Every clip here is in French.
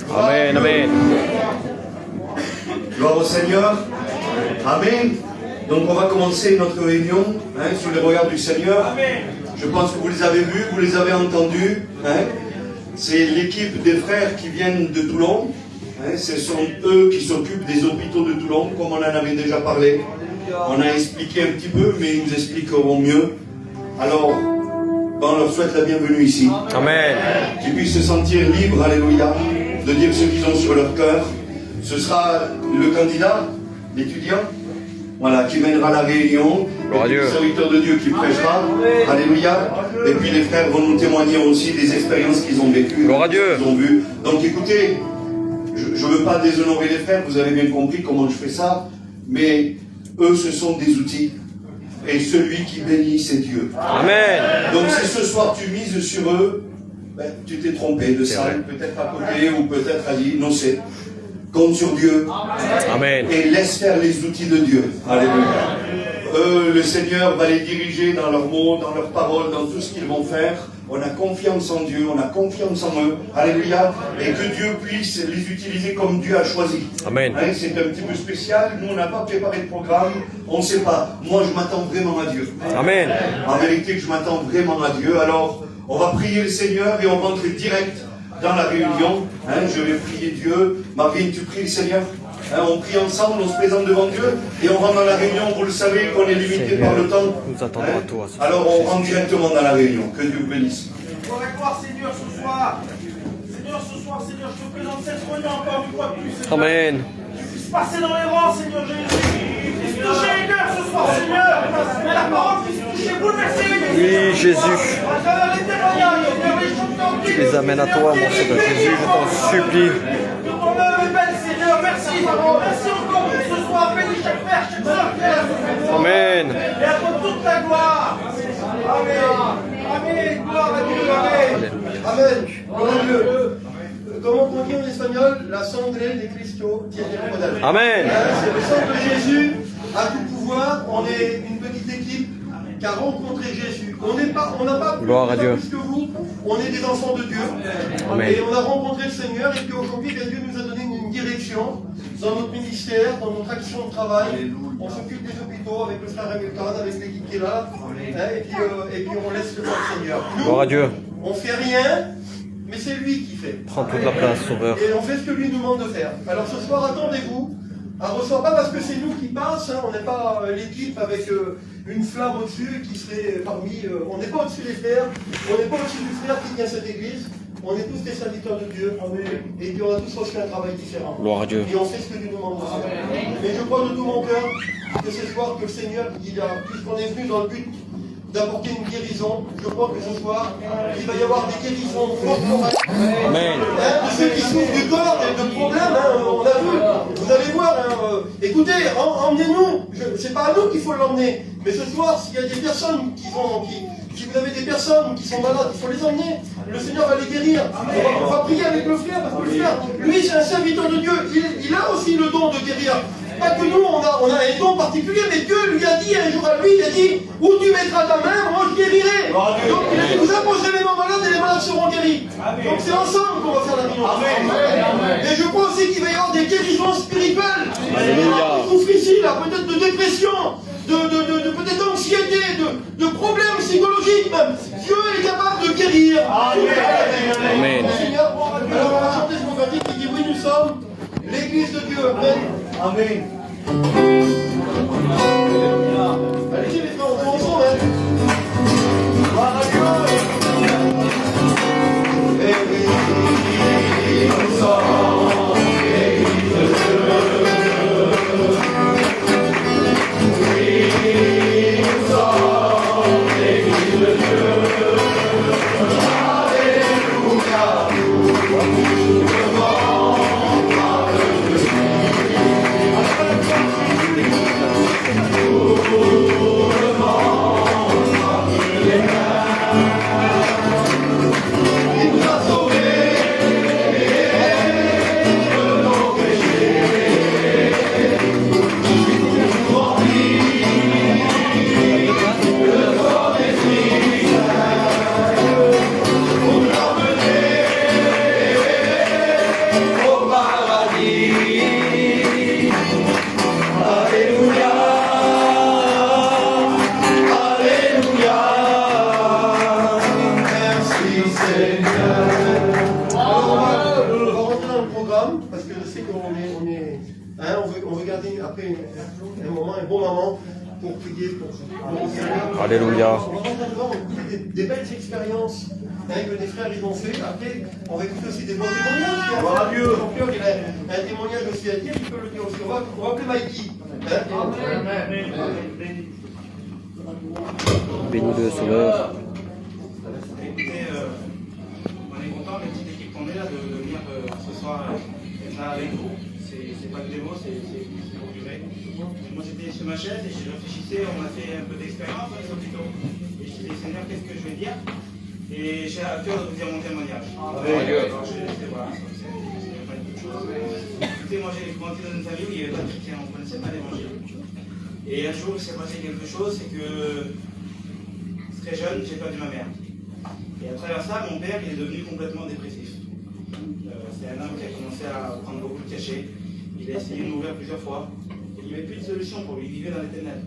Amen, amen. Gloire au Seigneur. Amen. Donc on va commencer notre réunion sous les regards du Seigneur. Je pense que vous les avez vus, vous les avez entendus. C'est l'équipe des frères qui viennent de Toulon. Ce sont eux qui s'occupent des hôpitaux de Toulon, comme on en avait déjà parlé. On a expliqué un petit peu, mais ils nous expliqueront mieux. Alors, on leur souhaite la bienvenue ici. Amen. Qu'ils puissent se sentir libres, alléluia, de dire ce qu'ils ont sur leur cœur. Ce sera le candidat, l'étudiant, voilà, qui mènera la réunion. Gloire à Dieu. Le serviteur de Dieu qui prêchera. Alléluia. Et puis les frères vont nous témoigner aussi des expériences qu'ils ont vécues. Gloire à Dieu. Qu'ils ont vues. Donc écoutez, je ne veux pas déshonorer les frères, vous avez bien compris comment je fais ça, mais eux, ce sont des outils. Et celui qui bénit, c'est Dieu. Amen. Donc si ce soir tu mises sur eux, ben, tu t'es trompé de salle, peut-être à côté ou peut-être à l'île, non c'est. Compte sur Dieu. Amen. Et laisse faire les outils de Dieu. Alléluia. Le Seigneur va les diriger dans leurs mots, dans leurs paroles, dans tout ce qu'ils vont faire. On a confiance en Dieu, on a confiance en eux. Alléluia. Et que Dieu puisse les utiliser comme Dieu a choisi. Amen. C'est un petit peu spécial. Nous, on n'a pas préparé de programme. On ne sait pas. Moi, je m'attends vraiment à Dieu. Amen. En vérité, je m'attends vraiment à Dieu. Alors, on va prier le Seigneur et on va entrer direct dans la réunion. Je vais prier Dieu. Marvin, tu pries le Seigneur. On prie ensemble, on se présente devant Dieu et on rentre dans la réunion. Vous le savez qu'on est limité par le temps. Nous attendons à toi. Alors on rentre directement dans la réunion. Que Dieu vous bénisse. Gloire Seigneur ce soir. Seigneur, ce soir, Seigneur, je te présente cette réunion encore une fois de plus. Seigneur. Amen. Que tu puisses passer dans les rangs, Seigneur Jésus. Tu puisses toucher les cœurs ce soir, Seigneur. Mais la parole puisse toucher, bouleverser les vies. Oui, Jésus. À travers les témoignages, Seigneur, les chants Tu les amènes à toi, mon Seigneur Jésus, je t'en supplie. Que ton œuvre est belle, Seigneur. Merci. Merci encore pour ce soir. Bénis chaque frère, chaque soeur qui est là ce soir. Amen. Et à toi toute la gloire. Amen. Amen. Gloire à Dieu. Amen. Amen. Gloire à Dieu. Comment on dit en espagnol? La sangre de Cristo tiene poder. Amen. C'est le sang de Jésus a tout pouvoir. On est une petite équipe qui a rencontré Jésus. On n'a pas Gloire à Dieu. plus que vous. On est des enfants de Dieu. Amen. Et on a rencontré le Seigneur. Et puis aujourd'hui, Dieu nous a donné une direction dans notre ministère, dans notre action de travail. On s'occupe des hôpitaux avec le frère Hamilton, avec l'équipe qui est là. Et puis on laisse le temps au Seigneur. Nous, Gloire à Dieu. on fait rien, mais c'est lui qui fait. Prends toute la place, Sauveur. Et on fait ce que lui nous demande de faire. Alors ce soir, attendez-vous à recevoir, pas parce que c'est nous qui passe, on n'est pas l'équipe avec une flamme au-dessus qui serait parmi. On n'est pas au-dessus des frères, on n'est pas au-dessus du frère qui tient cette église. On est tous des serviteurs de Dieu. Et puis on a tous reçu un travail différent. Gloire à Dieu. Et on fait ce que lui nous demande de faire. Mais je crois de tout mon cœur que ce soir, que le Seigneur, puisqu'on est venu dans le but d'apporter une guérison, je crois que ce soir, il va y avoir des guérisons corporelles. Amen. De ceux qui souffrent du corps et de problèmes, on a vu. Vous allez voir, écoutez, emmenez-nous. C'est pas à nous qu'il faut l'emmener. Mais ce soir, s'il y a des personnes si vous avez des personnes qui sont malades, il faut les emmener. Le Seigneur va les guérir. On va prier avec le frère, parce que le frère, lui, c'est un serviteur de Dieu. Il a aussi le don de guérir. Pas que nous, on a un don particulier, mais Dieu lui a dit un jour à lui, il a dit, où tu mettras ta main, moi je guérirai. Donc il a dit, vous approcherez les mains malades et les malades seront guéris. Donc c'est ensemble qu'on va faire la guérison. Et je crois aussi qu'il va y avoir des guérisons spirituelles. Alléluia. Qui souffrent ici, là, peut-être de dépression, peut-être d'anxiété, de problèmes psychologiques même. Dieu est capable de guérir. Amen. Seigneur, alors on va chanter ce cantique qui dit, oui, nous sommes l'église de Dieu. Amen. Amen. Allez-y les frères, on est ensemble, hein. Gloire à Dieu. Et oui, nous sommes l'église de Dieu. Oui, nous sommes l'église de Dieu. Alléluia, nous devons au paradis. Alléluia, Alléluia, merci Seigneur. Alors on va rentrer dans le programme, parce que je sais qu'on on veut garder après un moment, un bon moment pour prier pour Alléluia. On va rentrer dedans, on va écouter des belles expériences que des frères ils ont fait. Après, on va écouter aussi des bons témoignages. Gloire à Dieu. Il a un témoignage aussi à dire, il peut le dire aussi. On va appeler Mikey. Bénis-le, Sauveur. Écoutez, on est content, les petites équipes qu'on est là, de venir ce soir être là avec vous. C'est pas de démo, c'est pour durer. Moi j'étais sur ma chaise et je réfléchissais, on a fait un peu d'expérience dans les hôpitaux. Et je disais, Seigneur, qu'est-ce que je vais dire? Et j'ai à cœur de vous dire mon témoignage. Alors c'est voilà, c'est pas une chose. Écoutez, moi j'ai grandi dans une famille où il n'y avait pas de chrétien, on ne connaissait pas l'évangile. Et un jour il s'est passé quelque chose, c'est que très jeune, j'ai perdu ma mère. Et à travers ça, mon père il est devenu complètement dépressif. C'est un homme qui a commencé à prendre beaucoup de cachets. Il a essayé de m'ouvrir plusieurs fois. Et il n'y avait plus de solution pour lui. Il vivait dans les ténèbres.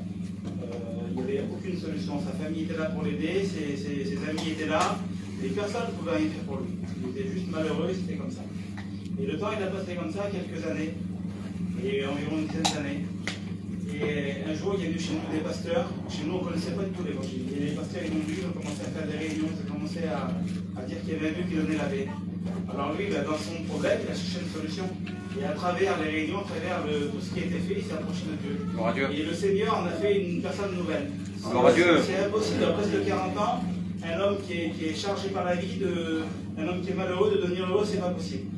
Il n'y avait aucune solution. Sa famille était là pour l'aider, ses amis étaient là. Mais personne ne pouvait rien faire pour lui. Il était juste malheureux et c'était comme ça. Et le temps, il a passé comme ça quelques années. Et environ une dizaine d'années. Et un jour, il y a eu chez nous des pasteurs. Chez nous, on ne connaissait pas du tout l'évangile. Et les pasteurs, ils ont vu, ils ont commencé à faire des réunions, ils ont commencé à dire qu'il y avait un Dieu qui donnait la paix. Alors lui, dans son problème, il a cherché une solution. Et à travers les réunions, à travers tout ce qui a été fait, il s'est approché de Dieu. Et le Seigneur en a fait une personne nouvelle. C'est impossible, à presque 40 ans, un homme qui est chargé par la vie, un homme qui est malheureux, de devenir heureux, c'est pas possible.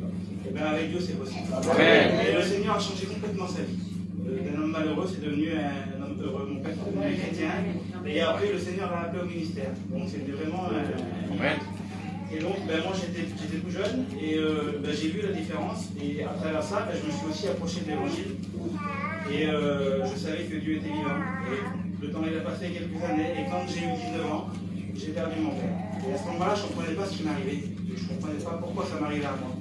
Et bien avec Dieu, c'est possible. Et le Seigneur a changé complètement sa vie. D'un homme malheureux, c'est devenu un homme heureux. Mon père est devenu chrétien. Et après, le Seigneur l'a appelé au ministère. Donc c'était vraiment Et donc, moi j'étais tout jeune et j'ai vu la différence. Et à travers ça, je me suis aussi approché de l'évangile. Et je savais que Dieu était vivant. Et le temps il a passé quelques années. Et quand j'ai eu 19 ans, j'ai perdu mon père. Et à ce moment-là, je ne comprenais pas ce qui m'arrivait. Je ne comprenais pas pourquoi ça m'arrivait à moi.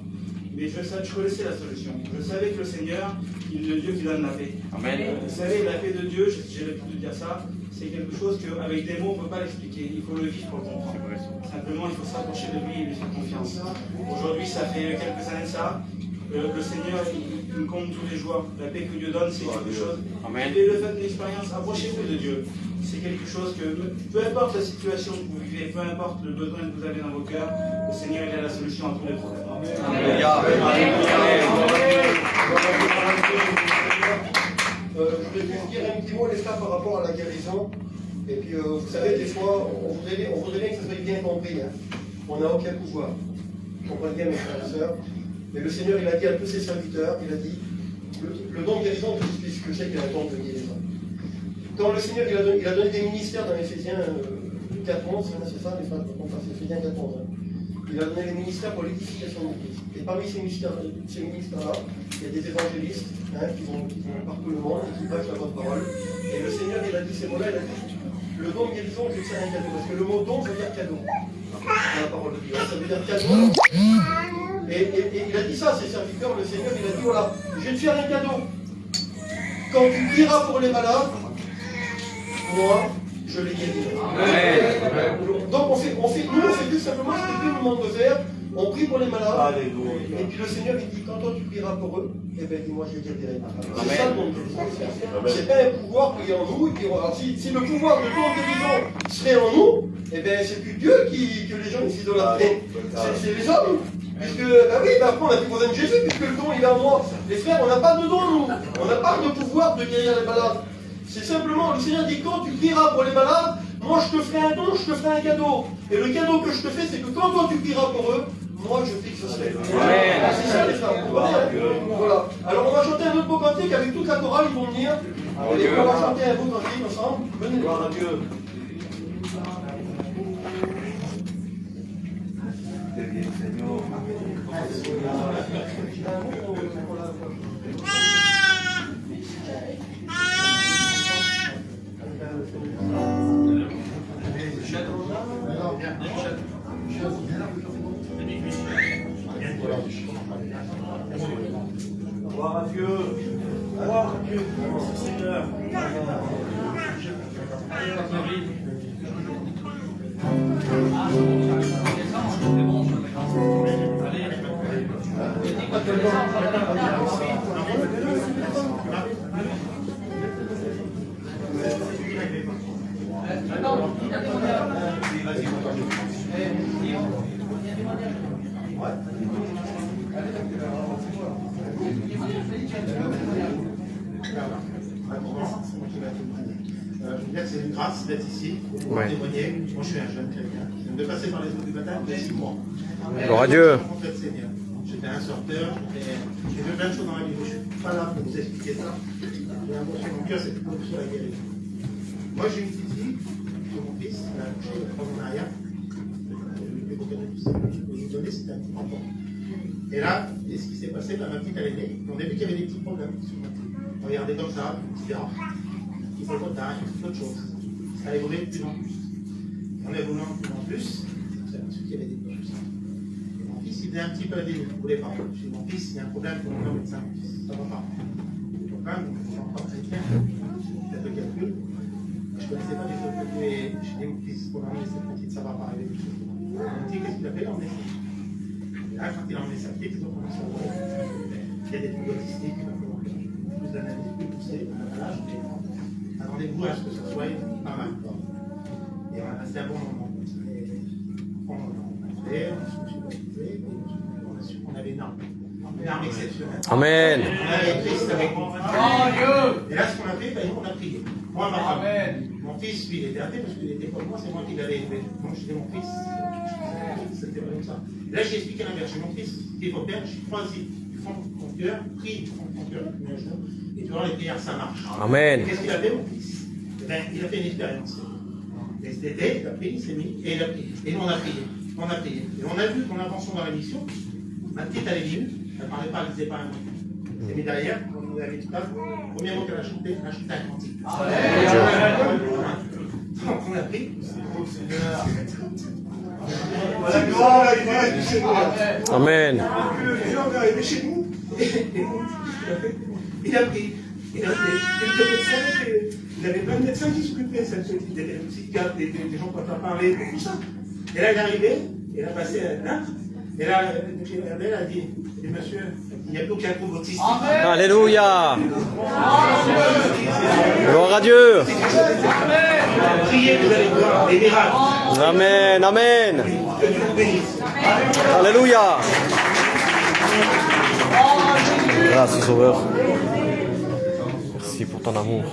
Mais je connaissais la solution. Je savais que le Seigneur, il est le Dieu qui donne la paix. Amen. Vous savez, la paix de Dieu, j'ai l'habitude de dire ça, c'est quelque chose qu'avec des mots, on ne peut pas l'expliquer. Il faut le vivre pour le comprendre. Simplement, il faut s'approcher de lui et lui faire confiance. Aujourd'hui, ça fait quelques années de ça. Le Seigneur, il me compte tous les jours. La paix que Dieu donne, c'est quelque chose. Amen. Et le fait de l'expérience, approchez-vous de Dieu. C'est quelque chose que, peu importe la situation que vous vivez, peu importe le besoin que vous avez dans vos cœurs, le Seigneur, il a la solution à tous les problèmes. Je voulais vous dire un petit mot, les frères, par rapport à la guérison. Et puis, vous savez, des fois, on voudrait bien que ça soit bien compris. Hein. On n'a aucun pouvoir. Comprenez bien, mes frères et sœurs. Mais le Seigneur, il a dit à tous ses serviteurs, il a dit, le don de guérison, je vous explique ce que c'est qu'il y a un don de guérison. Quand le Seigneur, il a donné des ministères dans Éphésiens 4.11, c'est ça, les frères, Éphésiens 4.11. Il a donné les ministères pour l'édification de l'Église. Et parmi ces ministères-là, il y a des évangélistes qui vont partout le monde et qui prêchent la bonne parole. Et le Seigneur, il a dit ces mots-là, il a dit, le don de guérison, je sais un cadeau. Parce que le mot don veut dire cadeau. Dans la parole de Dieu, ça veut dire cadeau. Et il a dit ça à ses serviteurs, le Seigneur, il a dit, voilà, je vais te faire un cadeau. Quand tu prieras pour les malades, moi, je les guérirai. Donc on fait tout simplement ce que Dieu nous demande de faire. On prie pour les malades. Et puis le Seigneur, il dit, quand toi tu prieras pour eux, eh bien dis-moi, je les guérirai. C'est ça le don de guérison. C'est pas un pouvoir qui est en nous. Et puis, alors, si le pouvoir de don de guérison serait en nous, eh bien c'est plus Dieu que les gens s'idolâtrent. C'est les hommes. Puisque, après on a plus besoin de Jésus, puisque le don il est en moi. Les frères, on n'a pas de don, nous. On n'a pas de pouvoir de guérir les malades. C'est simplement, le Seigneur dit, quand tu prieras pour les malades, moi je te ferai un don, je te ferai un cadeau. Et le cadeau que je te fais, c'est que quand toi tu prieras pour eux, moi je fixe ce slave. C'est ça les frères, vous comprenez? Voilà. Alors on va chanter un autre beau cantique avec toute la chorale, ils vont venir. Et on va chanter un beau cantique ensemble. Venez. Gloire à Dieu. Gloire à Dieu. Gloire à Dieu. Merci Seigneur. Je veux dire que c'est une grâce d'être ici, pour témoigner. Moi, je suis un jeune chrétien. Je viens de passer par les eaux du baptême il y a 6 mois. Gloire à Dieu. J'étais un sorteur, j'ai fait plein de choses dans la vie. Je ne suis pas là pour vous expliquer ça. J'ai un mot sur mon cœur, c'est plutôt sur la guérison. Moi, j'ai une petite fille, c'est mon fils, il a accouché il y a 3 ans en arrière. Je lui donner, c'était un petit enfant. Et là, et ce qui s'est passé, ma petite, elle est née. On a vu qu'il y avait des petits problèmes sur ma petite. Regardez comme ça, etc. Il faut le retard, il faut autre chose. Ça a évolué de plus en plus. On a évolué de plus en plus. C'est pour ça qu'il y avait des choses. Et mon fils, il venait un petit peu à dire, il ne voulait pas. Je dis, mon fils, il y a un problème pour mon médecin. Ça ne va pas. Le problème, je ne suis pas chrétien. Il a fait le calcul. Je ne connaissais pas les choses. Mais je dis, mon fils, pour l'emmener cette petite, ça ne va pas arriver. Il m'a dit, qu'est-ce qu'il a fait? Il a emmené sa petite. Et là, quand il a emmené sa petite, ils ont commencé à voir. Il y a des trucs autistiques, il va falloir plus d'analyse, plus poussée, attendez-vous à ce que ça soit pas mal. Et voilà, c'était un bon moment. On se suis baptisé, on avait une arme exceptionnelle. Amen. On avait Christ avec nous. Et là, ce qu'on a fait, on a prié. Moi, ma femme. Mon fils, lui, il était athée parce qu'il était comme moi, c'est moi qui l'avais élevé. Donc, j'étais mon fils. C'était pas comme ça. Et là, j'ai expliqué l'inverse. J'ai mon fils, qui est mon père, j'ai choisi du fond de ton cœur, prie du fond de ton cœur, et tu vois, les prières, ça marche. Amen. Qu'est-ce qu'il a fait, mon fils? Ben, il a fait une expérience. Et cet été, il a pris, il s'est mis, et il a prié. Et nous, on a prié. On a prié. Et on a vu qu'on avançait dans la mission. Ma petite, elle est venue. Elle ne parlait pas, elle ne disait pas un mot. Elle s'est mise derrière, comme vous l'avez dit tout à l'heure. Le premier mot qu'elle a chanté, elle a chanté un cantique. Donc, on a pris. Voilà, gloire à Dieu. Amen. On est arrivé chez nous. Il a pris. Il avait plein de médecins qui s'occupaient de cette petite, des psychiatres, des gens qui peuvent parler, tout ça. Et là, il est arrivé, il a passé là, et là, elle a dit, monsieur, il n'y a plus aucun trouble autistique. Alléluia. Gloire à Dieu. Priez, vous allez voir des miracles. Amen. Amen. Que Dieu vous bénisse. Alléluia. Grâce au Sauveur. Merci pour ton amour.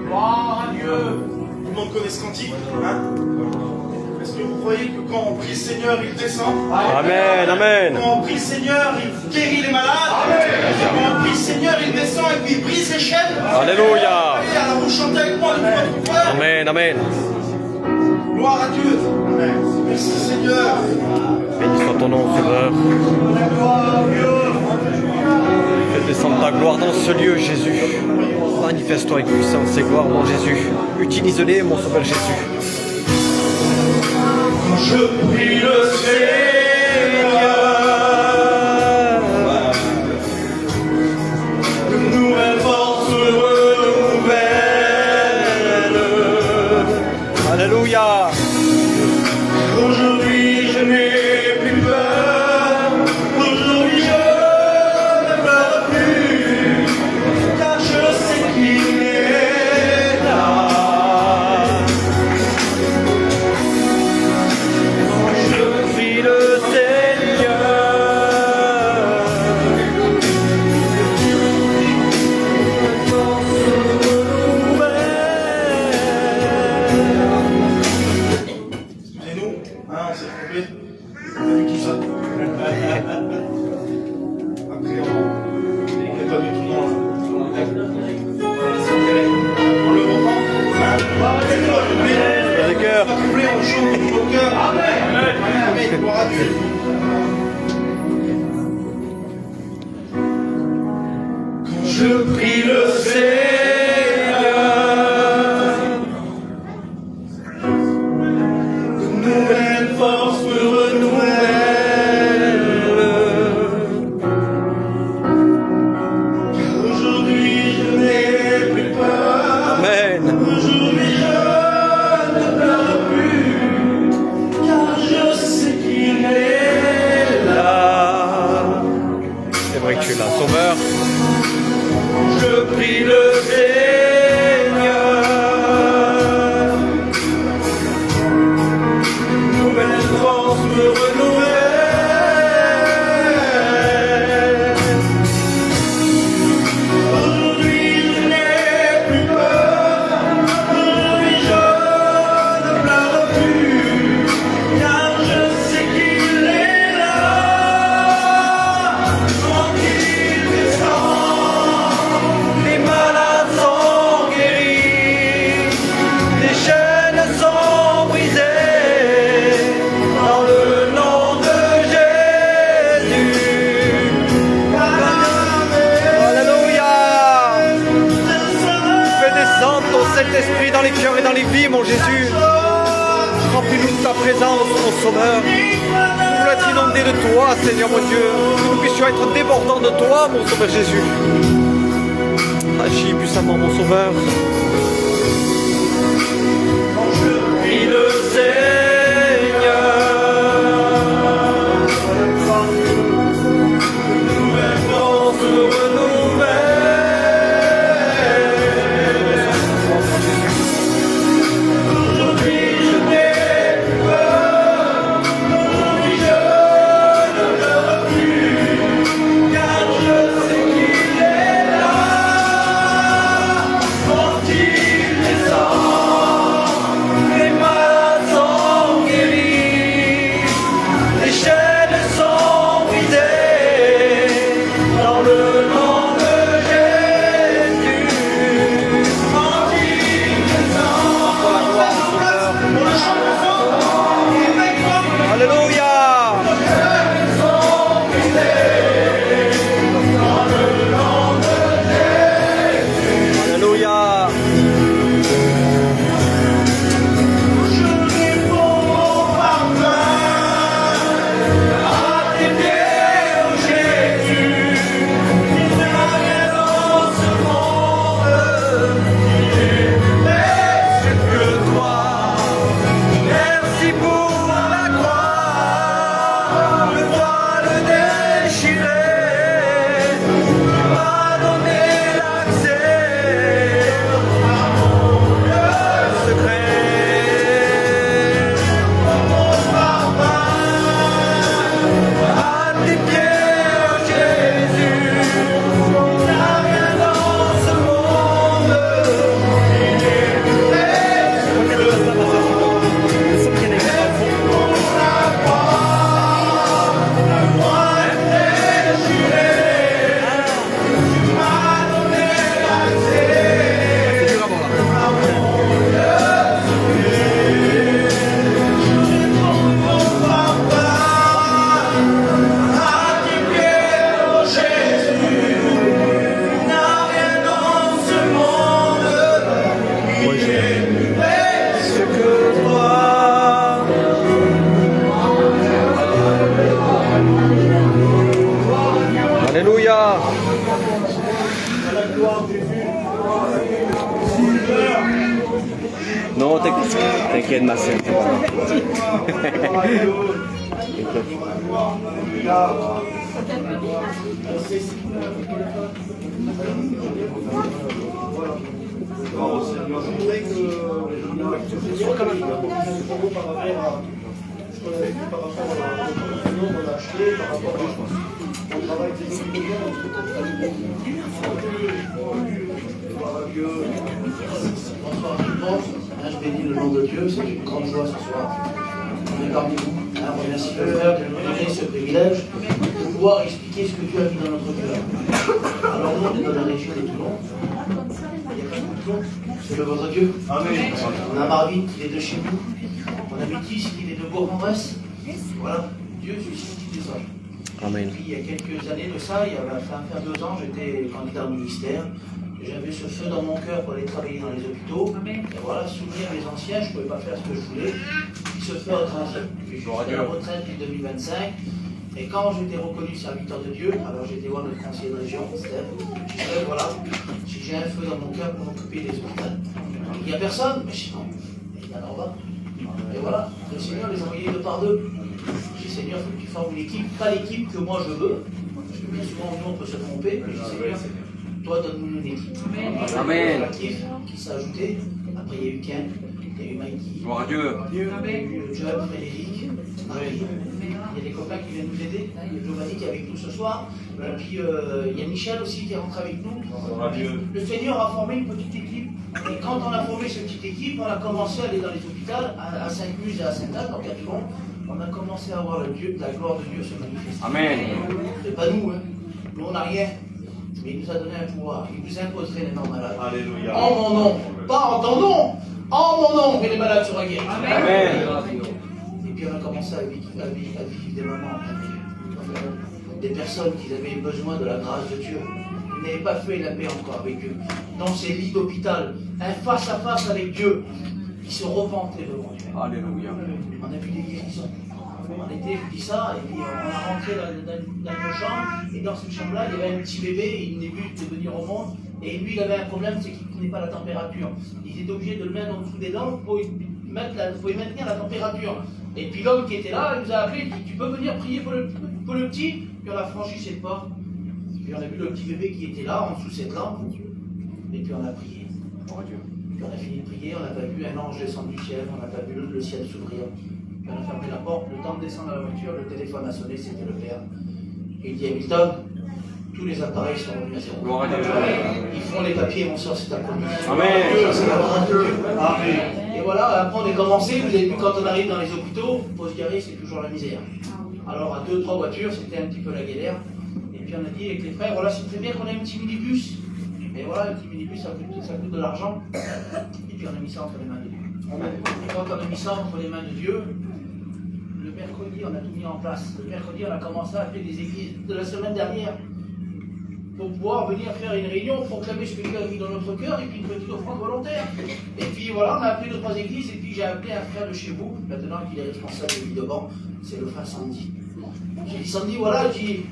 Gloire à Dieu. Tout le monde connaît ce cantique, hein? Est-ce que vous croyez que quand on prie le Seigneur, il descend? Amen. Amen. Quand on prie le Seigneur, il guérit les malades? Quand on prie le Seigneur, il descend et puis il brise les chaînes? Alléluia. Allez, alors vous chantez avec moi depuis votre cœur. Amen. Amen. Gloire à Dieu. Merci Seigneur. Béni soit ton nom, Sauveur. Fais descendre ta gloire dans ce lieu, Jésus. Manifeste-toi avec puissance et gloire, mon Jésus. Utilise-les, mon Sauveur Jésus. Je prie le Seigneur. Une nouvelle force renouvelle. Alléluia. Aujourd'hui je n'ai plus peur. Aujourd'hui je ne pleure plus. Car je sais qu'il est là. Je prie le Seigneur. Excusez-nous, hein, on s'est trompé. On a vu qui ça. Après, on n'est pas du tout dans le moment. Les cœurs. On chante tout au cœur. Amen. Amen. Gloire à Dieu. Quand je prie prie le Seigneur. De nouvelles forces me renouvellent. Car aujourd'hui je n'ai plus peur. Amen. Aujourd'hui je ne pleure plus. Car je sais qu'il est là. C'est vrai que tu es là, Sauveur. Je prie le Seigneur. Nouvelle force me renouvelle. Aujourd'hui je n'ai plus peur. Aujourd'hui je ne pleure plus. Car je sais qu'il est là. Quand il descend, les malades sont guéris, les chaînes sont brisées, dans le nom de Jésus. Alléluia. Fais descendre ton Saint-Esprit dans les cœurs et dans les vies, mon Jésus. Remplis-nous de ta présence, mon Sauveur. Nous voulons être inondés de toi, Seigneur mon Dieu. Que nous puissions être débordants de toi, mon Sauveur Jésus. Agis puissamment, mon Sauveur. Prie le Seigneur. Nouvelle force me renouvelle. Aujourd'hui je n'ai plus peur. Aujourd'hui je ne pleure plus. Car je sais qu'il est là. Quand il descend, les malades sont guéris, les chaînes sont brisées, dans le nom de Jésus. Quand il descend, Alléluia. Alléluia. je réponds mon parfum à tes pieds, oh Jésus. Il n'y a rien dans ce monde qui est plus que toi. Merci pour la croix, le voile déchiré. Tu m'as donné l'accès à mon secret. Mon parfum à tes pieds, oh Jésus. Il n'y a rien dans ce monde qui est plus que toi. Pour la croix, le voile déchiré. Tu m'as donné l'accès à mon à tes pieds, oh Jésus. Il n'y a rien dans ce monde qui est plus précieux que toi. Alléluia. Non, t'inquiète, ma sœur. Je bénis le nom de Dieu, c'est une grande joie ce soir. On est parmi vous. On remercie le Père de nous donner ce privilège de pouvoir expliquer ce que Dieu a mis dans notre cœur. Alors nous, on est dans la région de Toulon. Il y a beaucoup de Toulon. C'est le votre Dieu. Amen. On a Marvin qui est de chez nous. On a Métis qui est de Bourg-en-Bresse. Voilà, Dieu suscite des anges. Amen. Et puis il y a quelques années de ça, il y a faire 2 ans, j'étais candidat au ministère. J'avais ce feu dans mon cœur pour aller travailler dans les hôpitaux. Et voilà, souvenir mes anciens, je ne pouvais pas faire ce que je voulais. Puis ce feu a grandi. Puis je suis à la retraite depuis 2025. Et quand j'étais reconnu serviteur de Dieu, alors j'étais voir notre conseiller de région, Steph. Je disais, voilà, si j'ai un feu dans mon cœur pour m'occuper des hôpitaux. Il n'y a personne, mais sinon, il y en aura. Et voilà, le Seigneur les a envoyés deux par deux. Je dis, Seigneur, il faut que tu formes une équipe, pas l'équipe que moi je veux. Parce que bien souvent, nous, on peut se tromper. Mais je dis, Seigneur, toi, donne-nous une équipe. Amen. Qui s'est ajouté. Après, il y a eu Ken, il y a eu Mikey. Gloire à Dieu. Il y a eu John, Frédéric, Marie. Il y a des copains qui viennent nous aider. Il y a Giovanni qui est avec nous ce soir. Et puis, il y a Michel aussi qui est rentré avec nous. Le Seigneur a formé une petite équipe. Et quand on a formé cette petite équipe, on a commencé à aller dans les hôpitaux, à Saint-Cuse et à Saint-Anne, dans Catron. On a commencé à voir la gloire de Dieu se manifester. Amen. C'est pas nous, hein. Nous, on n'a rien. Mais il nous a donné un pouvoir. Il nous imposerait les mains malades. Alléluia. En mon nom. Pas en ton nom. En mon nom. Et les malades seront guéris. Amen. Et puis on a commencé à vivre des moments des personnes qui avaient besoin de la grâce de Dieu. Ils n'avaient pas fait la paix encore avec Dieu. Dans ces lits d'hôpital, un face-à-face avec Dieu, ils se repentaient devant Dieu. Alléluia. On a vu des guérisons. On était, je dis ça, et puis on a rentré dans une chambre, et dans cette chambre-là, il y avait un petit bébé, il venait juste de venir au monde, et lui, il avait un problème, c'est qu'il ne tenait pas la température. Ils étaient obligés de le mettre en dessous des dents pour y maintenir la température. Et puis l'homme qui était là, il nous a appelé, il dit, tu peux venir prier pour le petit? Puis on a franchi cette porte, puis on a vu le petit bébé qui était là, en dessous de cette lampe, et puis on a prié. Puis on a fini de prier, on n'a pas vu un ange descendre du ciel, on n'a pas vu le ciel s'ouvrir. Puis on a fermé la porte, le temps de descendre à la voiture, le téléphone a sonné, c'était le père. Et il dit, Hamilton, tous les appareils sont revenus à zéro. Gloire à Dieu. Ils font les papiers, mon soeur, c'est un premier. Amen. C'est la grâce de Dieu. Amen. Et voilà, après on est commencé, vous avez vu, quand on arrive dans les hôpitaux, pour se garer, c'est toujours la misère. Alors à 2-3 voitures, c'était un petit peu la galère. Et puis on a dit avec les frères, voilà, c'est très bien qu'on ait un petit minibus. Et voilà, le petit minibus, ça coûte de l'argent. Et puis on a mis ça entre les mains de Dieu. Et quand on a mis ça entre les mains de Dieu, le mercredi, on a tout mis en place. Le mercredi, on a commencé à appeler des églises de la semaine dernière pour pouvoir venir faire une réunion, proclamer ce que Dieu a mis dans notre cœur, et puis une petite offrande volontaire. Et puis voilà, on a appelé 2-3 églises, et puis j'ai appelé un frère de chez vous, maintenant qu'il est responsable de l'île de Ban, c'est le frère Sandy. J'ai dit, Sandy, voilà,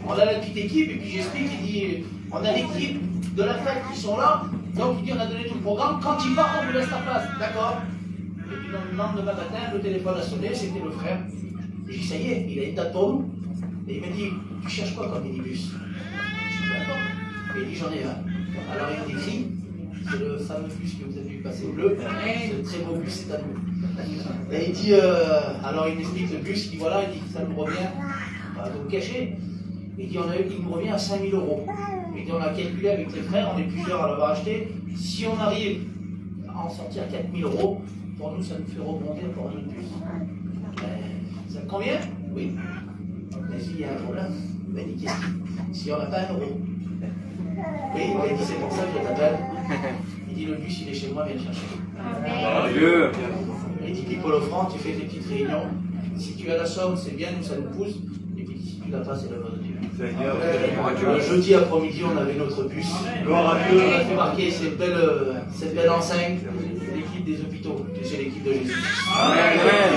on a la petite équipe, et puis j'explique, il dit, on a l'équipe de la fête qui sont là, donc il dit, on a donné tout le programme, quand il part, on vous laisse la place, d'accord? Et puis le lendemain matin, le téléphone a sonné, c'était le frère. J'ai dit, ça y est, il a une date pour nous. Et il m'a dit, tu cherches quoi comme minibus? Je dis, d'accord. Et il dit, j'en ai un. Alors il décrit, c'est le fameux bus que vous avez vu passer bleu, c'est le très beau bus, c'est à nous. Et il dit, alors il explique le bus, il dit, voilà, il dit, ça nous revient, on va vous le cacher. Il dit, il nous revient à 5 000 €. Il dit, on a calculé avec les frères, on est plusieurs à l'avoir acheté. Si on arrive à en sortir 4 000 €, pour nous, ça nous fait rebondir pour un autre bus. Ça te convient? Oui. Mais s'il y a un problème, ben dit qu'est-ce si on n'a pas 1 €. Oui, il dit, c'est pour ça que je t'appelle. Il dit, le bus, il est chez moi, viens le chercher. Gloire à Dieu. Il dit, puis Paul Offrand, tu fais tes petites réunions. Si tu as la somme, c'est bien, nous, ça nous pousse. Et puis si tu l'as pas, c'est l'œuvre de Dieu. Seigneur, Le jeudi après-midi, on avait notre bus. gloire à Dieu. On a fait marquer cette belle enseigne, l'équipe des hôpitaux. C'est l'équipe de Jésus. Amen.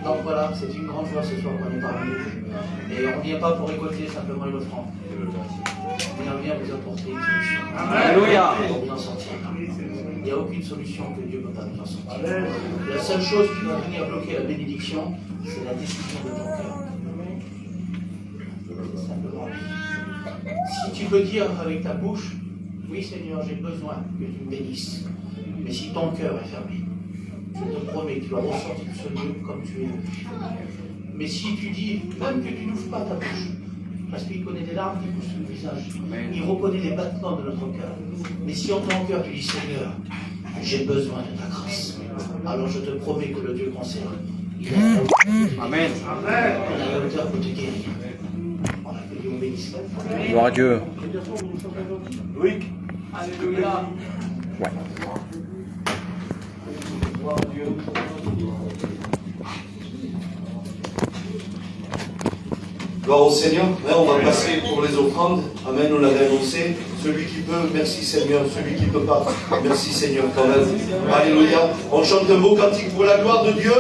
Donc voilà, c'est une grande joie ce soir qu'on est parmi nous. Et on ne vient pas pour récolter simplement une offrande. Mais on vient vous apporter une solution. Alléluia. Pour vous en sortir. Il n'y a aucune solution que Dieu ne peut pas nous en sortir. La seule chose qui va venir bloquer la bénédiction, c'est la décision de ton cœur. C'est simplement. Si tu peux dire avec ta bouche, oui Seigneur, j'ai besoin que tu me bénisses. Mais si ton cœur est fermé, je te promets que tu vas ressortir de ce lieu comme tu es venu. Mais si tu dis, même que tu n'ouvres pas ta bouche, parce qu'il connaît des larmes qui poussent sur le visage, il reconnaît les battements de notre cœur. Mais si en ton cœur tu dis, Seigneur, j'ai besoin de ta grâce, alors je te promets que le Dieu concerne, il est à Amen. la hauteur pour te guérir. On a que Dieu bénisse. Gloire à Dieu. Oui. Alléluia. Gloire à Dieu. Gloire au Seigneur. On va passer pour les offrandes. Amen, on l'avait annoncé. Celui qui peut, merci Seigneur. Celui qui ne peut pas, merci Seigneur quand même. Alléluia. On chante un beau cantique pour la gloire de Dieu.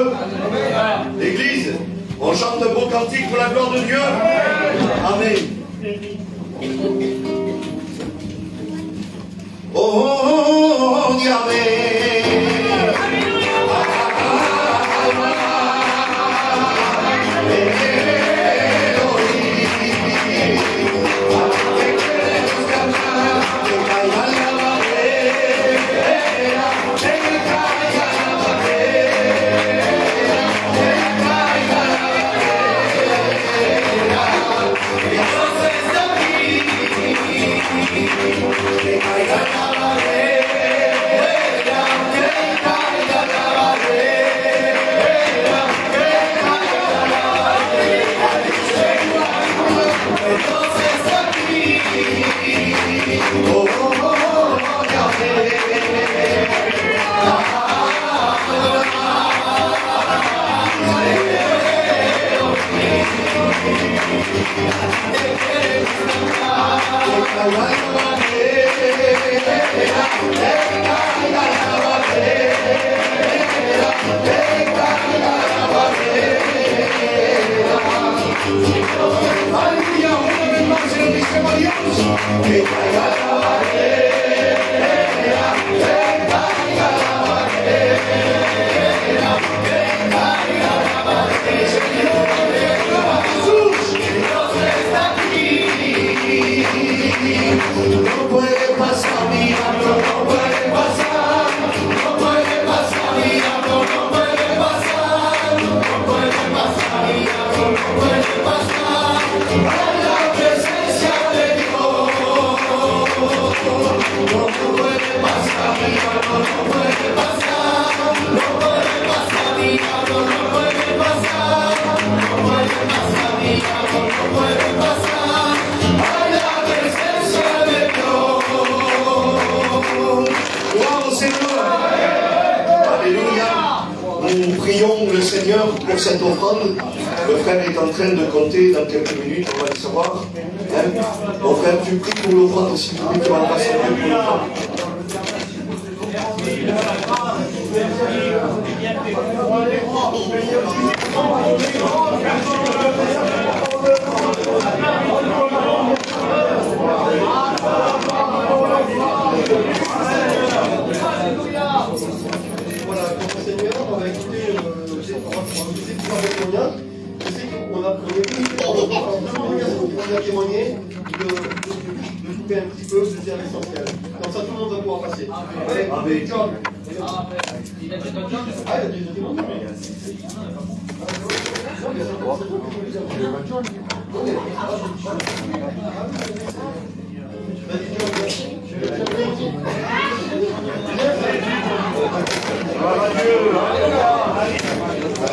L'église, on chante un beau cantique pour la gloire de Dieu. Amen. Oh, Yahweh. Nous prions le Seigneur pour cette offrande. Le frère est en train de compter dans quelques minutes, on va le savoir. Hein? Mon frère, tu pries pour l'offrande, s'il te plaît, tu vas passer un peu pour l'offrande. Voilà, pour Seigneur, on va écouter plusieurs témoignages. Je sais qu'on a deux congrégations qui vont bien témoigner, de couper un petit peu, de dire l'essentiel. Comme ça, tout le monde va pouvoir passer. Allez, John. Ah, il a déjà témoigné.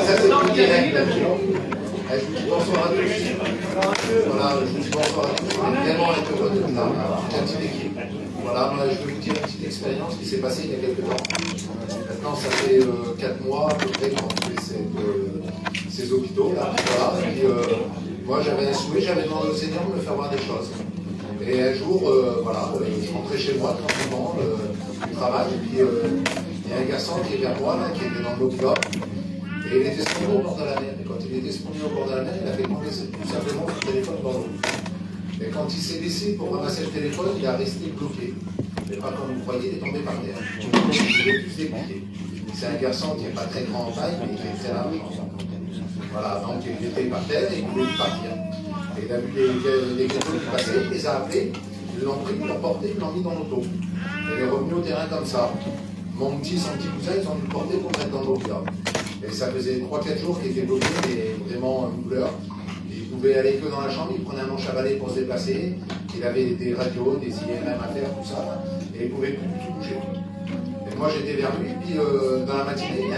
Ça c'est le direct. Je vous dis bonsoir à tous. Voilà, je vous dis bonsoir à tous. On est vraiment heureux de vous avoir une petite équipe. Voilà, je vais vous dire une petite expérience qui s'est passée il y a quelques temps. Maintenant, ça fait 4 mois à peu près qu'on fait ces hôpitaux. Là. Voilà. Et puis, moi, j'avais un souhait, j'avais demandé au Seigneur de me faire voir des choses. Et un jour, voilà, je rentrais chez moi tranquillement du travail. Et puis, il y a un garçon qui est vers moi, là, qui était dans le mobilhome. Et il était spawné au bord de la mer. Et quand il était spawné au bord de la mer, il a fait tomber tout simplement son téléphone dans l'eau. Et quand il s'est laissé pour ramasser le téléphone, il a resté bloqué. Mais pas comme vous croyez, il est tombé par terre. Il voulait plus se déplier. C'est un garçon qui n'est pas très grand en taille, mais qui est très large en taille. Voilà, donc il était par terre et il voulait partir. Et il a vu les ghettos qui passaient, il les a appelés, ils l'ont pris, ils l'ont porté, ils l'ont mis dans l'auto. Et il est revenu au terrain comme ça. Son petit cousin, ils ont dû le porter pour le mettre dans l'eau. Et ça faisait 3-4 jours qu'il était bloqué, mais vraiment une douleur. Il pouvait aller que dans la chambre, il prenait un manche à balai pour se déplacer, il avait des radios, des IRM à faire, tout ça, et il ne pouvait plus du tout bouger. Et moi j'étais vers lui, puis dans la matinée,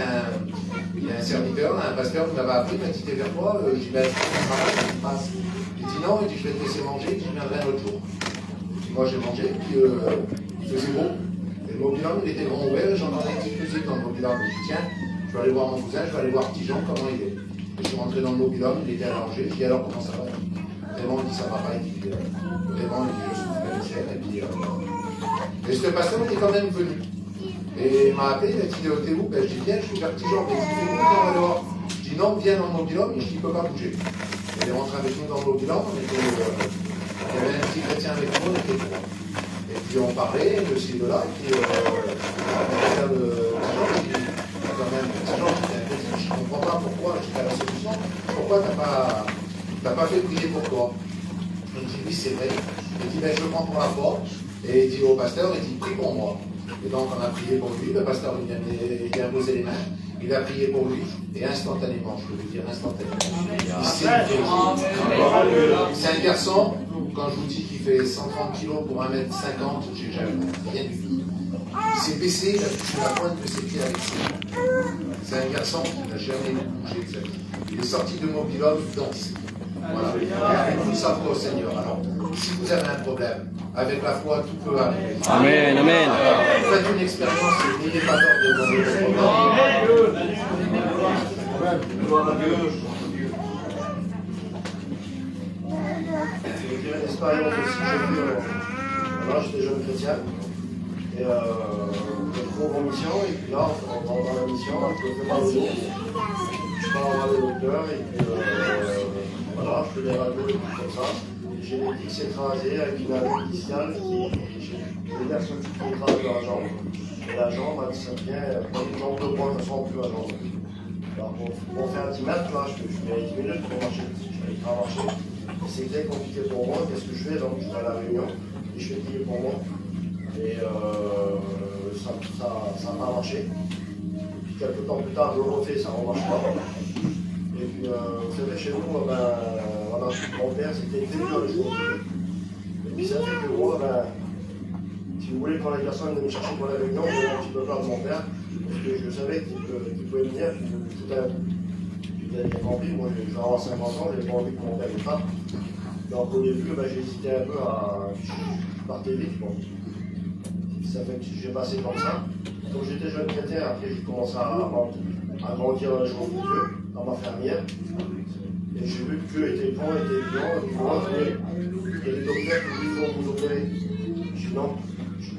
il y a un serviteur, un pasteur qui m'avait appelé, il m'a dit t'es vers toi, j'y vais aller au travail, il passe. Il dit non, il dit je vais te laisser manger, je viendrai un autre jour. Moi j'ai mangé, puis il faisait beau. Et le mobilhome, il était grand ouvert, j'entendais une petite musique dans le mobilhome. Je dis tiens, je vais aller voir mon cousin, je vais aller voir Petit Jean, comment il est. Et je suis rentré dans le mobilhome, il était allongé, je dis alors comment ça va? vraiment, il dit ça va pas, il dit vraiment, il dit je souffre de misère. Et puis, et ce pasteur était quand même venu. Et il m'a appelé, il m'a dit Théo, ben, je dis viens, je suis vertigeant, mais il dit viens dehors. Je dis non, viens dans le mobil-homme, il ne peut pas bouger. Il est rentré avec nous dans le mobil-homme, il y avait un petit chrétien avec nous, on était trois. Et puis on parlait de ci, de là, et puis quand même, je ne comprends pas pourquoi, j'étais à la solution, pourquoi t'as pas fait prier pour toi? Il dit oui, c'est vrai. Il dit ben, je le prends pour la porte, et il dit au pasteur, il dit prie pour moi. Et donc on a prié pour lui, le pasteur il a imposé les mains, il a prié pour lui, et instantanément, je peux vous dire instantanément. C'est un garçon, quand je vous dis qu'il fait 130 kg pour 1m50, j'ai jamais rien du tout. Il s'est baissé, il a touché la pointe de ses pieds avec ses mains. C'est un garçon qui n'a jamais bougé de sa vie. Il est sorti de mobil-homme, il danse. Voilà. Et tout ça pour le Seigneur. Alors, si vous avez un problème, avec la foi, tout peut arriver. Amen, amen. Faites une expérience et n'ayez pas peur de vos problèmes. Gloire à Dieu. Je dirais une expérience aussi, j'ai vu, voilà, j'étais jeune chrétien, et je trouve en mission, et puis là, dans la mission, je fais pas le dos, je pars voir le docteur, et puis voilà, je fais des radios et tout comme ça. J'ai des tics écrasés avec une amie discale, j'ai des personnes qui écrasent dans la jambe, et la jambe, ça devient, dans une jambe de poing, je ne sens plus la jambe. Alors, pour faire 10 mètres, là, je mets 10 minutes pour marcher, je vais marcher. C'est très compliqué pour moi. Qu'est-ce que je fais? Donc, je vais à la réunion et je fais prier pour moi. Et ça n'a pas marché. Et puis, quelques temps plus tard, je le refais, ça ne remarche pas. Et puis, vous savez, chez nous, voilà, mon père, c'était très dur les choses. Et puis, ça fait que moi, si vous voulez, quand les personnes venaient me chercher pour la réunion, j'avais un petit peu peur de mon père. Parce que je savais qu'il pouvait venir, tout à vous avez bien compris, moi je vais avoir 50 ans, je n'ai pas envie que mon père me frappe. Donc au début, j'hésitais un peu à. Je partais vite. Bon. Ça fait que j'ai passé comme ça. Donc j'étais jeune chrétien, après j'ai commencé à grandir dans les choses de Dieu, dans ma fermière. Et j'ai vu que Dieu était bon, était vivant, il y a des docteurs qui disent qu'il faut vous opérer. Je dis non,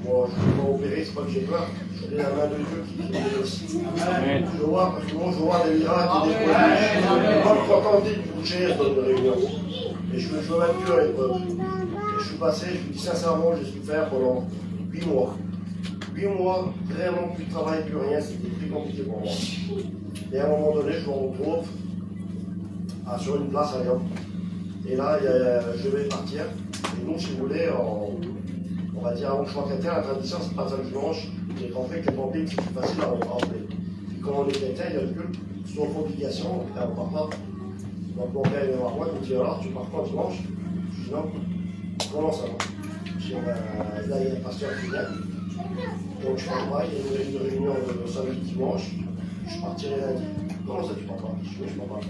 moi je ne veux pas opérer, c'est pas que j'ai peur. C'est la main de Dieu qui est aussi. Je vois, parce que moi, je vois des miracles et des prodiges. Moi, je suis content de bouger dans une réunion. Et je veux mettre Dieu à l'épreuve. Et je suis passé, je vous dis sincèrement, j'ai souffert pendant 8 mois. 8 mois, vraiment plus de travail, plus rien, c'était très compliqué pour moi. Et à un moment donné, je me retrouve sur une place à Lyon. Et là, je vais partir. Et donc, si vous voulez, on va dire, avant que je sois chrétien, la tradition, c'est pas ça le dimanche. J'ai compris que les campings, c'est plus facile à rentrer. Puis quand on est chrétien, il y a le culte, sauf obligation, on ne part pas. Donc mon père est voir moi, il me dit alors, tu pars quand dimanche? Je dis non. Comment ça va? Je dis là, il y a un pasteur qui vient. Donc je pars pas, il y a une réunion le samedi, dimanche. Je partirai lundi. Comment ça, tu pars pas? Je dis je pars pas.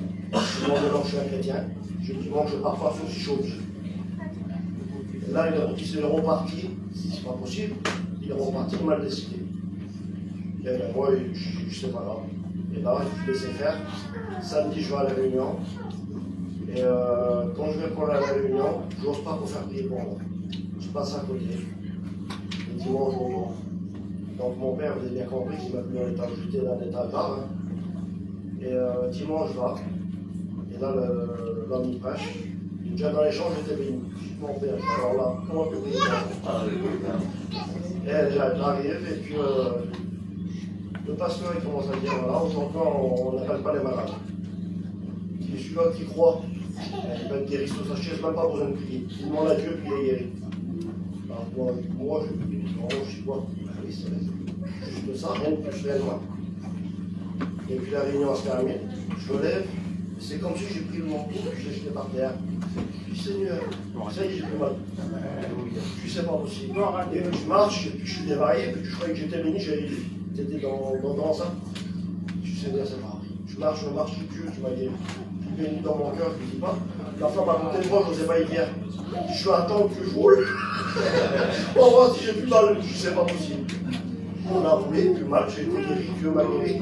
Je demande alors, je suis un chrétien. Je dis dimanche, je pars pas, sauf si je suis obligé. Et là, il s'est reparti, si c'est pas possible. Il est reparti mal décidé. Et bien moi, je sais pas là. Et là, je laissais faire. Samedi, je vais à la réunion. Et quand je vais pour la réunion, je n'ose pas pour faire prier pour moi. Je passe à côté. Et dimanche, je retourne. Donc mon père, vous avez bien compris qu'il m'a mis en état, j'étais dans un état grave. Et dimanche, je vais. Et là, l'homme il prêche. Déjà dans l'échange, j'étais béni. Mon père, alors là, comment que prier pour moi? Et j'arrive, et puis le pasteur il commence à dire voilà, aujourd'hui on n'appelle pas les malades. Il est celui-là qui croit, il va être guéri sur sa chaise, même pas besoin de prier. Il demande à Dieu, puis il est guéri. Alors, moi je prie, je suis quoi? Oui, c'est juste ça, rien de plus, rien de moins. Et puis la réunion se termine, je me lève, c'est comme si j'ai pris le manteau, je l'ai jeté par terre. Je dis Seigneur, ça y est, j'ai plus mal. Je sais pas possible. Et puis je marche, et puis je suis dévarié, et puis je croyais que j'étais béni, j'étais dans ça. Je dis Seigneur, c'est pas. Je marche, Dieu, tu m'as guéri. Je suis béni dans mon cœur, je ne dis pas. La femme à côté de moi, je n'osais pas y dire. Je vais attendre que je roule. Pour voir si j'ai plus mal, je sais pas possible. On a roulé, plus mal, j'ai été guéri, Dieu m'a guéri.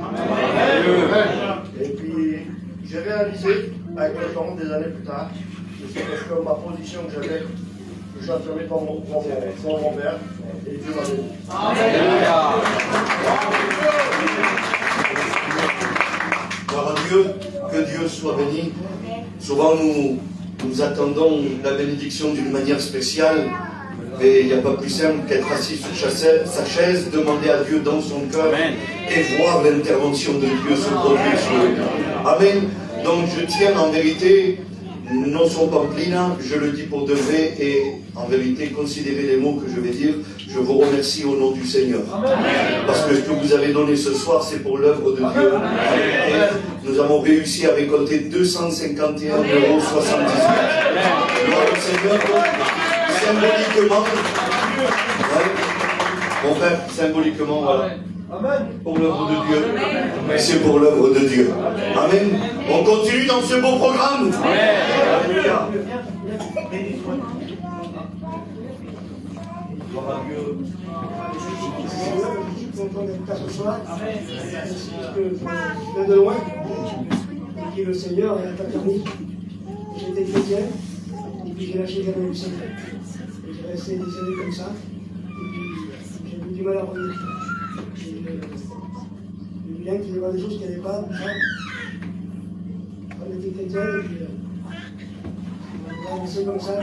Et puis j'ai réalisé, avec le temps, des années plus tard, c'est parce que ma position que j'avais, que j'ai affirmée devant mon grand-père, et Dieu m'a béni. Gloire à Dieu, que Dieu soit béni. Souvent nous attendons la bénédiction d'une manière spéciale, mais il n'y a pas plus simple qu'être assis sur sa chaise, demander à Dieu dans son cœur et voir l'intervention de Dieu se produire sur le cœur. Amen. Donc je tiens en vérité, non son pamplina, je le dis pour de vrai et en vérité, considérez les mots que je vais dire. Je vous remercie au nom du Seigneur. Parce que ce que vous avez donné ce soir, c'est pour l'œuvre de Dieu. Et nous avons réussi à récolter 251,78 €. Gloire au Seigneur. Symboliquement, mon frère, symboliquement, voilà. Pour l'œuvre de Dieu. Mais c'est pour l'œuvre de Dieu. Amen. On continue dans ce beau programme. Alléluia. Je suis content d'être là ce soir. Parce que je viens de loin. Et puis le Seigneur a permis. J'étais chrétien. Et puis j'ai lâché les années du Seigneur. Et j'ai resté des années comme ça. Et puis j'ai eu du mal à revenir. J'ai eu bien qu'il y avait des choses qui n'allaient pas. On était chrétien. Et puis on a avancé comme ça.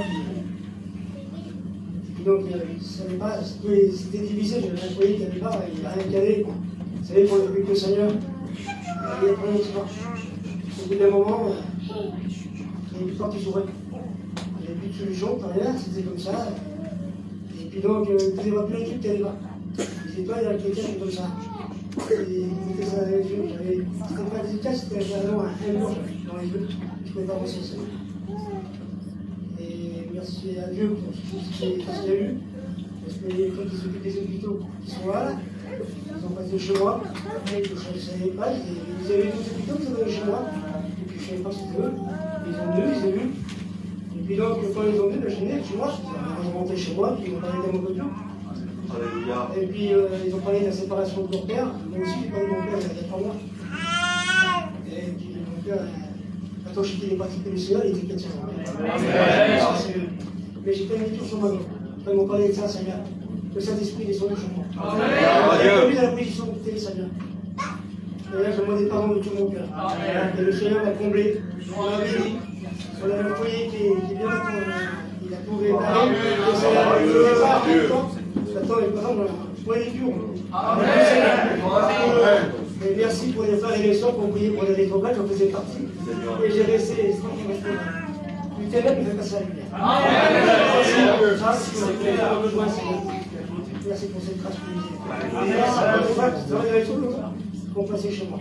Donc, ça n'allait pas, c'était divisé, j'avais un foyer qui n'allait pas, il n'y a rien qui allait. Vous savez, pour le Seigneur, il y a plein d'espoir. Au bout d'un moment, il y a une porte qui s'ouvrait. Il n'y avait plus de solution, pas rien, c'était comme ça. Et puis donc, il faisait voir plein de trucs qui n'allaient pas. Il disait, toi, il y a quelqu'un qui est comme ça. Et il mettait ça dans les yeux, c'était pas efficace, c'était vraiment un mur dans les yeux. Je ne pouvais pas avancer ça. Merci à Dieu pour ce qu'il y a eu. Parce que les gens qui s'occupent des hôpitaux qui sont là, ils ont passé chez moi. Je ne savais pas, ils avaient des hôpitaux qui sont chez moi. Et puis je ne savais pas ce qu'ils veulent. Ils ont vu. Et puis donc, quand ils ont vu, je venais chez moi, ils sont rentrés chez moi, puis ils ont parlé d'un mot de Dieu. Et puis ils ont parlé de la séparation de leur père. Moi aussi, j'ai parlé de mon père il y a 3 mois. Et puis mon père. Quand j'étais pratiqué le Seigneur, il était chrétien. Mais j'ai pas mis tout sur ma main. Quand ils m'ont parlé de ça, Seigneur, le Saint-Esprit est descendu sur moi. J'ai pas mis dans la position de télé, Seigneur. D'ailleurs, j'ai demandé pardon de tout mon cœur. Et le Seigneur m'a comblé. On a béni. On a un foyer qui est bien. Il a tout réparé. Le Seigneur a fait Maintenant, par exemple, pour les durs. Et merci pour les frères et les sœurs qui ont prié pour les rétrogrades, j'en faisais partie. Et j'ai resté du ténèbre, il fait passer à la lumière. Merci pour besoin, merci pour cette grâce que vous avez. Merci pour les choses qu'on passait chez moi.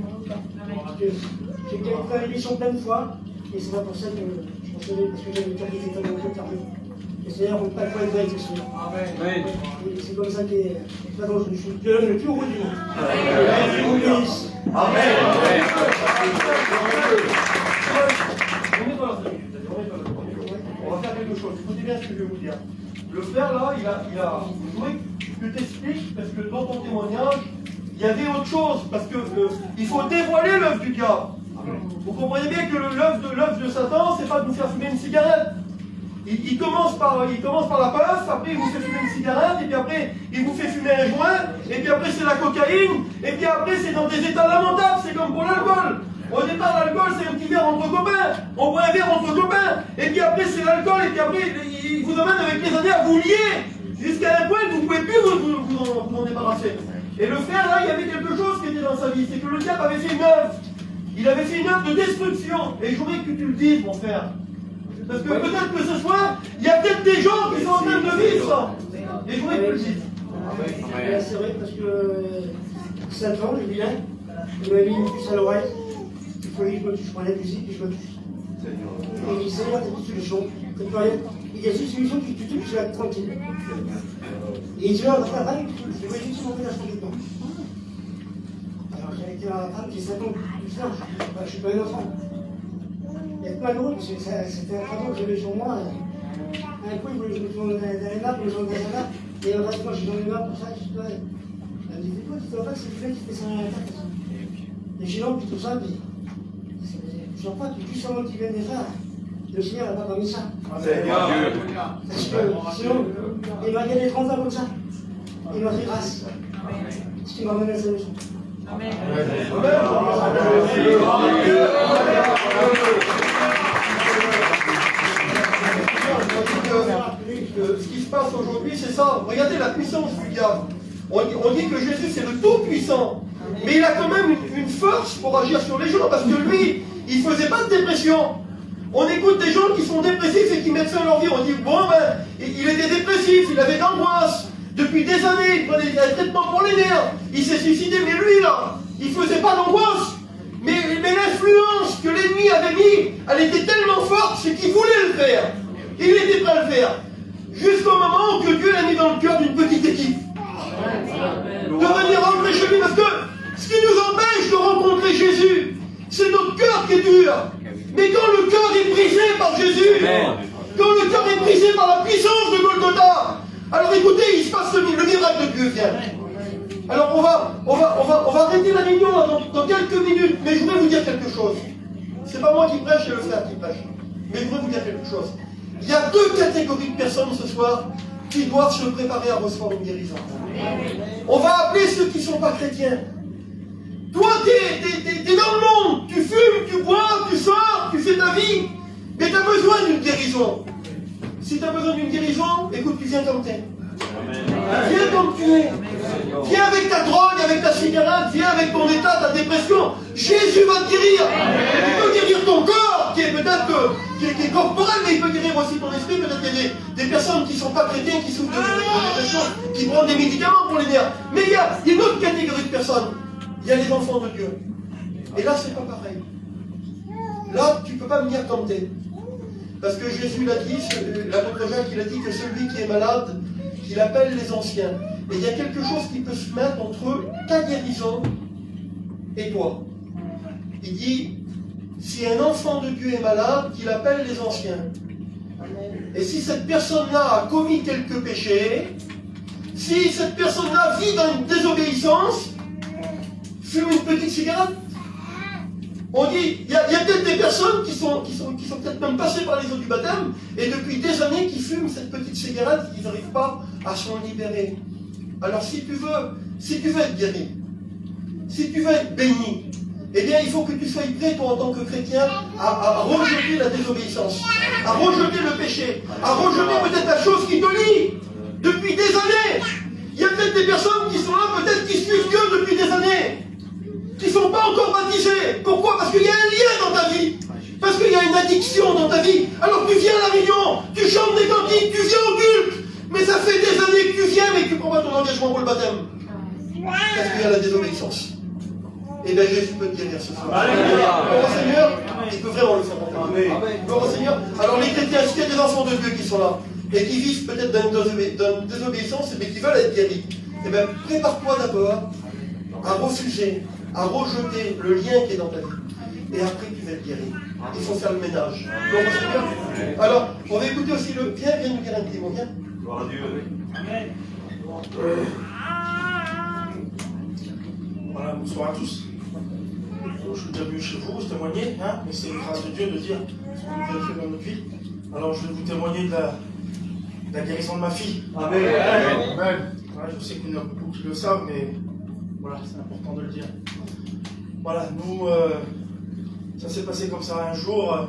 J'ai fait une émission plein de fois, et c'est pas pour ça que je recevais, parce que j'avais une qualité de mon cœur. Le Seigneur n'a pas de quoi être avec le Seigneur. C'est comme ça que je suis le plus heureux du monde. Amen. On va faire quelque chose. Écoutez bien ce que je vais vous dire. Le frère là, je voudrais que tu t'expliques, parce que dans ton témoignage, il y avait autre chose, parce que il faut dévoiler l'œuvre du diable. Vous comprenez bien que l'œuvre de Satan, c'est pas de nous faire fumer une cigarette. Il commence par la puff, après il vous fait fumer une cigarette, et puis après il vous fait fumer un joint, et puis après c'est la cocaïne, et puis après c'est dans des états lamentables, c'est comme pour l'alcool. Au départ, l'alcool c'est un petit verre entre copains, on boit un verre entre copains, et puis après c'est l'alcool, et puis après il vous amène avec les années à vous lier, jusqu'à un point que vous ne pouvez plus vous en débarrasser. Et le frère là, il y avait quelque chose qui était dans sa vie, c'est que le diable avait fait une œuvre. Il avait fait une œuvre de destruction, et je voudrais que tu le dises, mon frère. Parce que peut-être que ce soir, il y a peut-être des gens qui sont en train de vivre ça. Et je voudrais que tu le dises. C'est vrai, parce que 5 ans, je viens, il m'a mis une puce à l'oreille. Il faut que je me touche. Je prends la musique et je me touche. Et il dit, Seigneur, t'as une solution. Il y a une solution qui te touche, tu vas être tranquille. Et il dit, là, papa, je vais juste monter la chambre du temps. Alors j'ai été à la femme, j'ai 5 ans, je ne suis pas un enfant. Il y a pas malheureux, parce que c'était un fardeau que j'avais sur moi. Un coup, il voulait que je me tourne dans les mains, je me tourne dans les mains. Et en fait, moi, je suis dans les mains pour ça, je sais pas. Elle me dit, quoi, tu te vois pas que c'est quelqu'un qui fait ça à la tête. Les gilets, puis tout ça, puis. Je ne sais pas, puis plus avant qu'ils viennent les faire, Le Seigneur n'a pas permis ça. Seigneur. Parce que sinon, il va gagner 30 ans comme ça. Il m'a fait grâce. Ce qui m'a amené à sa maison. Amen. Ce qui se passe aujourd'hui, c'est ça. Regardez la puissance du diable. On dit que Jésus, c'est le Tout-Puissant. Mais il a quand même une force pour agir sur les gens, parce que lui, il ne faisait pas de dépression. On écoute des gens qui sont dépressifs et qui mettent fin à leur vie. On dit, bon, ben, il était dépressif, il avait d'angoisse. Depuis des années, il prenait des traitements pour les nerfs. Il s'est suicidé, mais lui, là, il ne faisait pas d'angoisse. Mais l'influence que l'ennemi avait mis, elle était tellement forte, c'est qu'il voulait le faire. Il était prêt à le faire. Jusqu'au moment que Dieu l'a mis dans le cœur d'une petite équipe. De venir rentrer chez lui, parce que ce qui nous empêche de rencontrer Jésus, c'est notre cœur qui est dur. Mais quand le cœur est brisé par Jésus, quand le cœur est brisé par la puissance de Golgotha, alors écoutez, il se passe le miracle de Dieu vient. Alors on va arrêter la réunion dans quelques minutes, mais je voudrais vous dire quelque chose. C'est pas moi qui prêche, c'est le frère qui prêche. Mais je voudrais vous dire quelque chose. Il y a deux catégories de personnes ce soir qui doivent se préparer à recevoir une guérison. On va appeler ceux qui ne sont pas chrétiens. Toi, t'es dans le monde, tu fumes, tu bois, tu sors, tu fais ta vie, mais tu as besoin d'une guérison. Si tu as besoin d'une guérison, écoute, tu viens comme tu es. Viens comme tu es. Viens avec ta drogue, avec ta cigarette, viens avec ton état, ta dépression. Jésus va te guérir. Il peut guérir ton corps, qui est peut-être qui est corporel, mais il peut guérir aussi ton esprit. Peut-être qu'il y a des personnes qui ne sont pas chrétiennes, qui souffrent de dépression, qui prennent des médicaments pour les nerfs. Mais il y a une autre catégorie de personnes. Il y a les enfants de Dieu. Et là, c'est pas pareil. Là, tu ne peux pas venir comme t'es. Parce que Jésus l'a dit, l'apôtre Jacques, il a dit que celui qui est malade, qu'il appelle les anciens. Et il y a quelque chose qui peut se mettre entre ta guérison et toi. Il dit, si un enfant de Dieu est malade, qu'il appelle les anciens. Et si cette personne-là a commis quelques péchés, si cette personne-là vit dans une désobéissance, fume une petite cigarette. On dit, il y a peut-être des personnes qui sont peut-être même passées par les eaux du baptême, et depuis des années qui fument cette petite cigarette, ils n'arrivent pas à s'en libérer. Alors si tu veux être guéri, si tu veux être béni, eh bien il faut que tu sois prêt, toi en tant que chrétien, à rejeter la désobéissance, à rejeter le péché, à rejeter peut-être la chose qui te lie depuis des années. Il y a peut-être des personnes qui sont là, peut-être qui suivent Dieu depuis des années, qui ne sont pas encore baptisés. Pourquoi? Parce qu'il y a un lien dans ta vie. Parce qu'il y a une addiction dans ta vie. Alors tu viens à la réunion, tu chantes des cantiques, tu viens au culte. Mais ça fait des années que tu viens, mais que tu ne prends pas ton engagement pour le baptême. Parce qu'il y a la désobéissance. Et bien Jésus peut te guérir ce soir. Gloire au Seigneur, il peut vraiment le faire. Gloire au Seigneur. Alors les chrétiens, s'il y a des enfants de Dieu qui sont là, et qui vivent peut-être dans une désobéissance, mais qui veulent être guéris, eh bien prépare-toi d'abord à refuser, à rejeter le lien qui est dans ta vie. Et après, tu vas être guéri. Il faut faire le ménage. Alors, on va écouter aussi le... Viens nous dire un petit mot, viens. Gloire à Dieu. Amen. Voilà, bonsoir à tous. Je suis déjà venu chez vous, témoigner, hein, mais c'est une grâce de Dieu de dire ce que vous avez fait dans notre vie. Alors, je vais vous témoigner de la guérison de ma fille. Amen. Voilà, je sais qu'il y en a beaucoup qui le savent, mais voilà, c'est important de le dire. Voilà, nous, ça s'est passé comme ça un jour.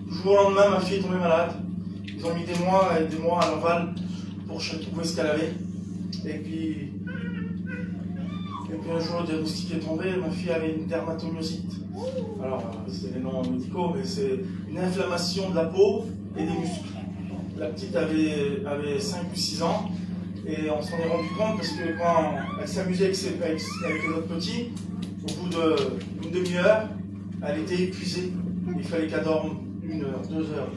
Du jour au lendemain, ma fille est tombée malade. Ils ont mis des mois à Laval pour trouver ce qu'elle avait. Et puis un jour, le diagnostic est tombé, ma fille avait une dermatomyosite. Alors, c'est les noms médicaux, mais c'est une inflammation de la peau et des muscles. La petite avait 5 ou 6 ans. Et on s'en est rendu compte parce que quand elle s'amusait avec les autres petits, au bout d'une demi-heure, elle était épuisée. Il fallait qu'elle dorme 1 heure, 2 heures.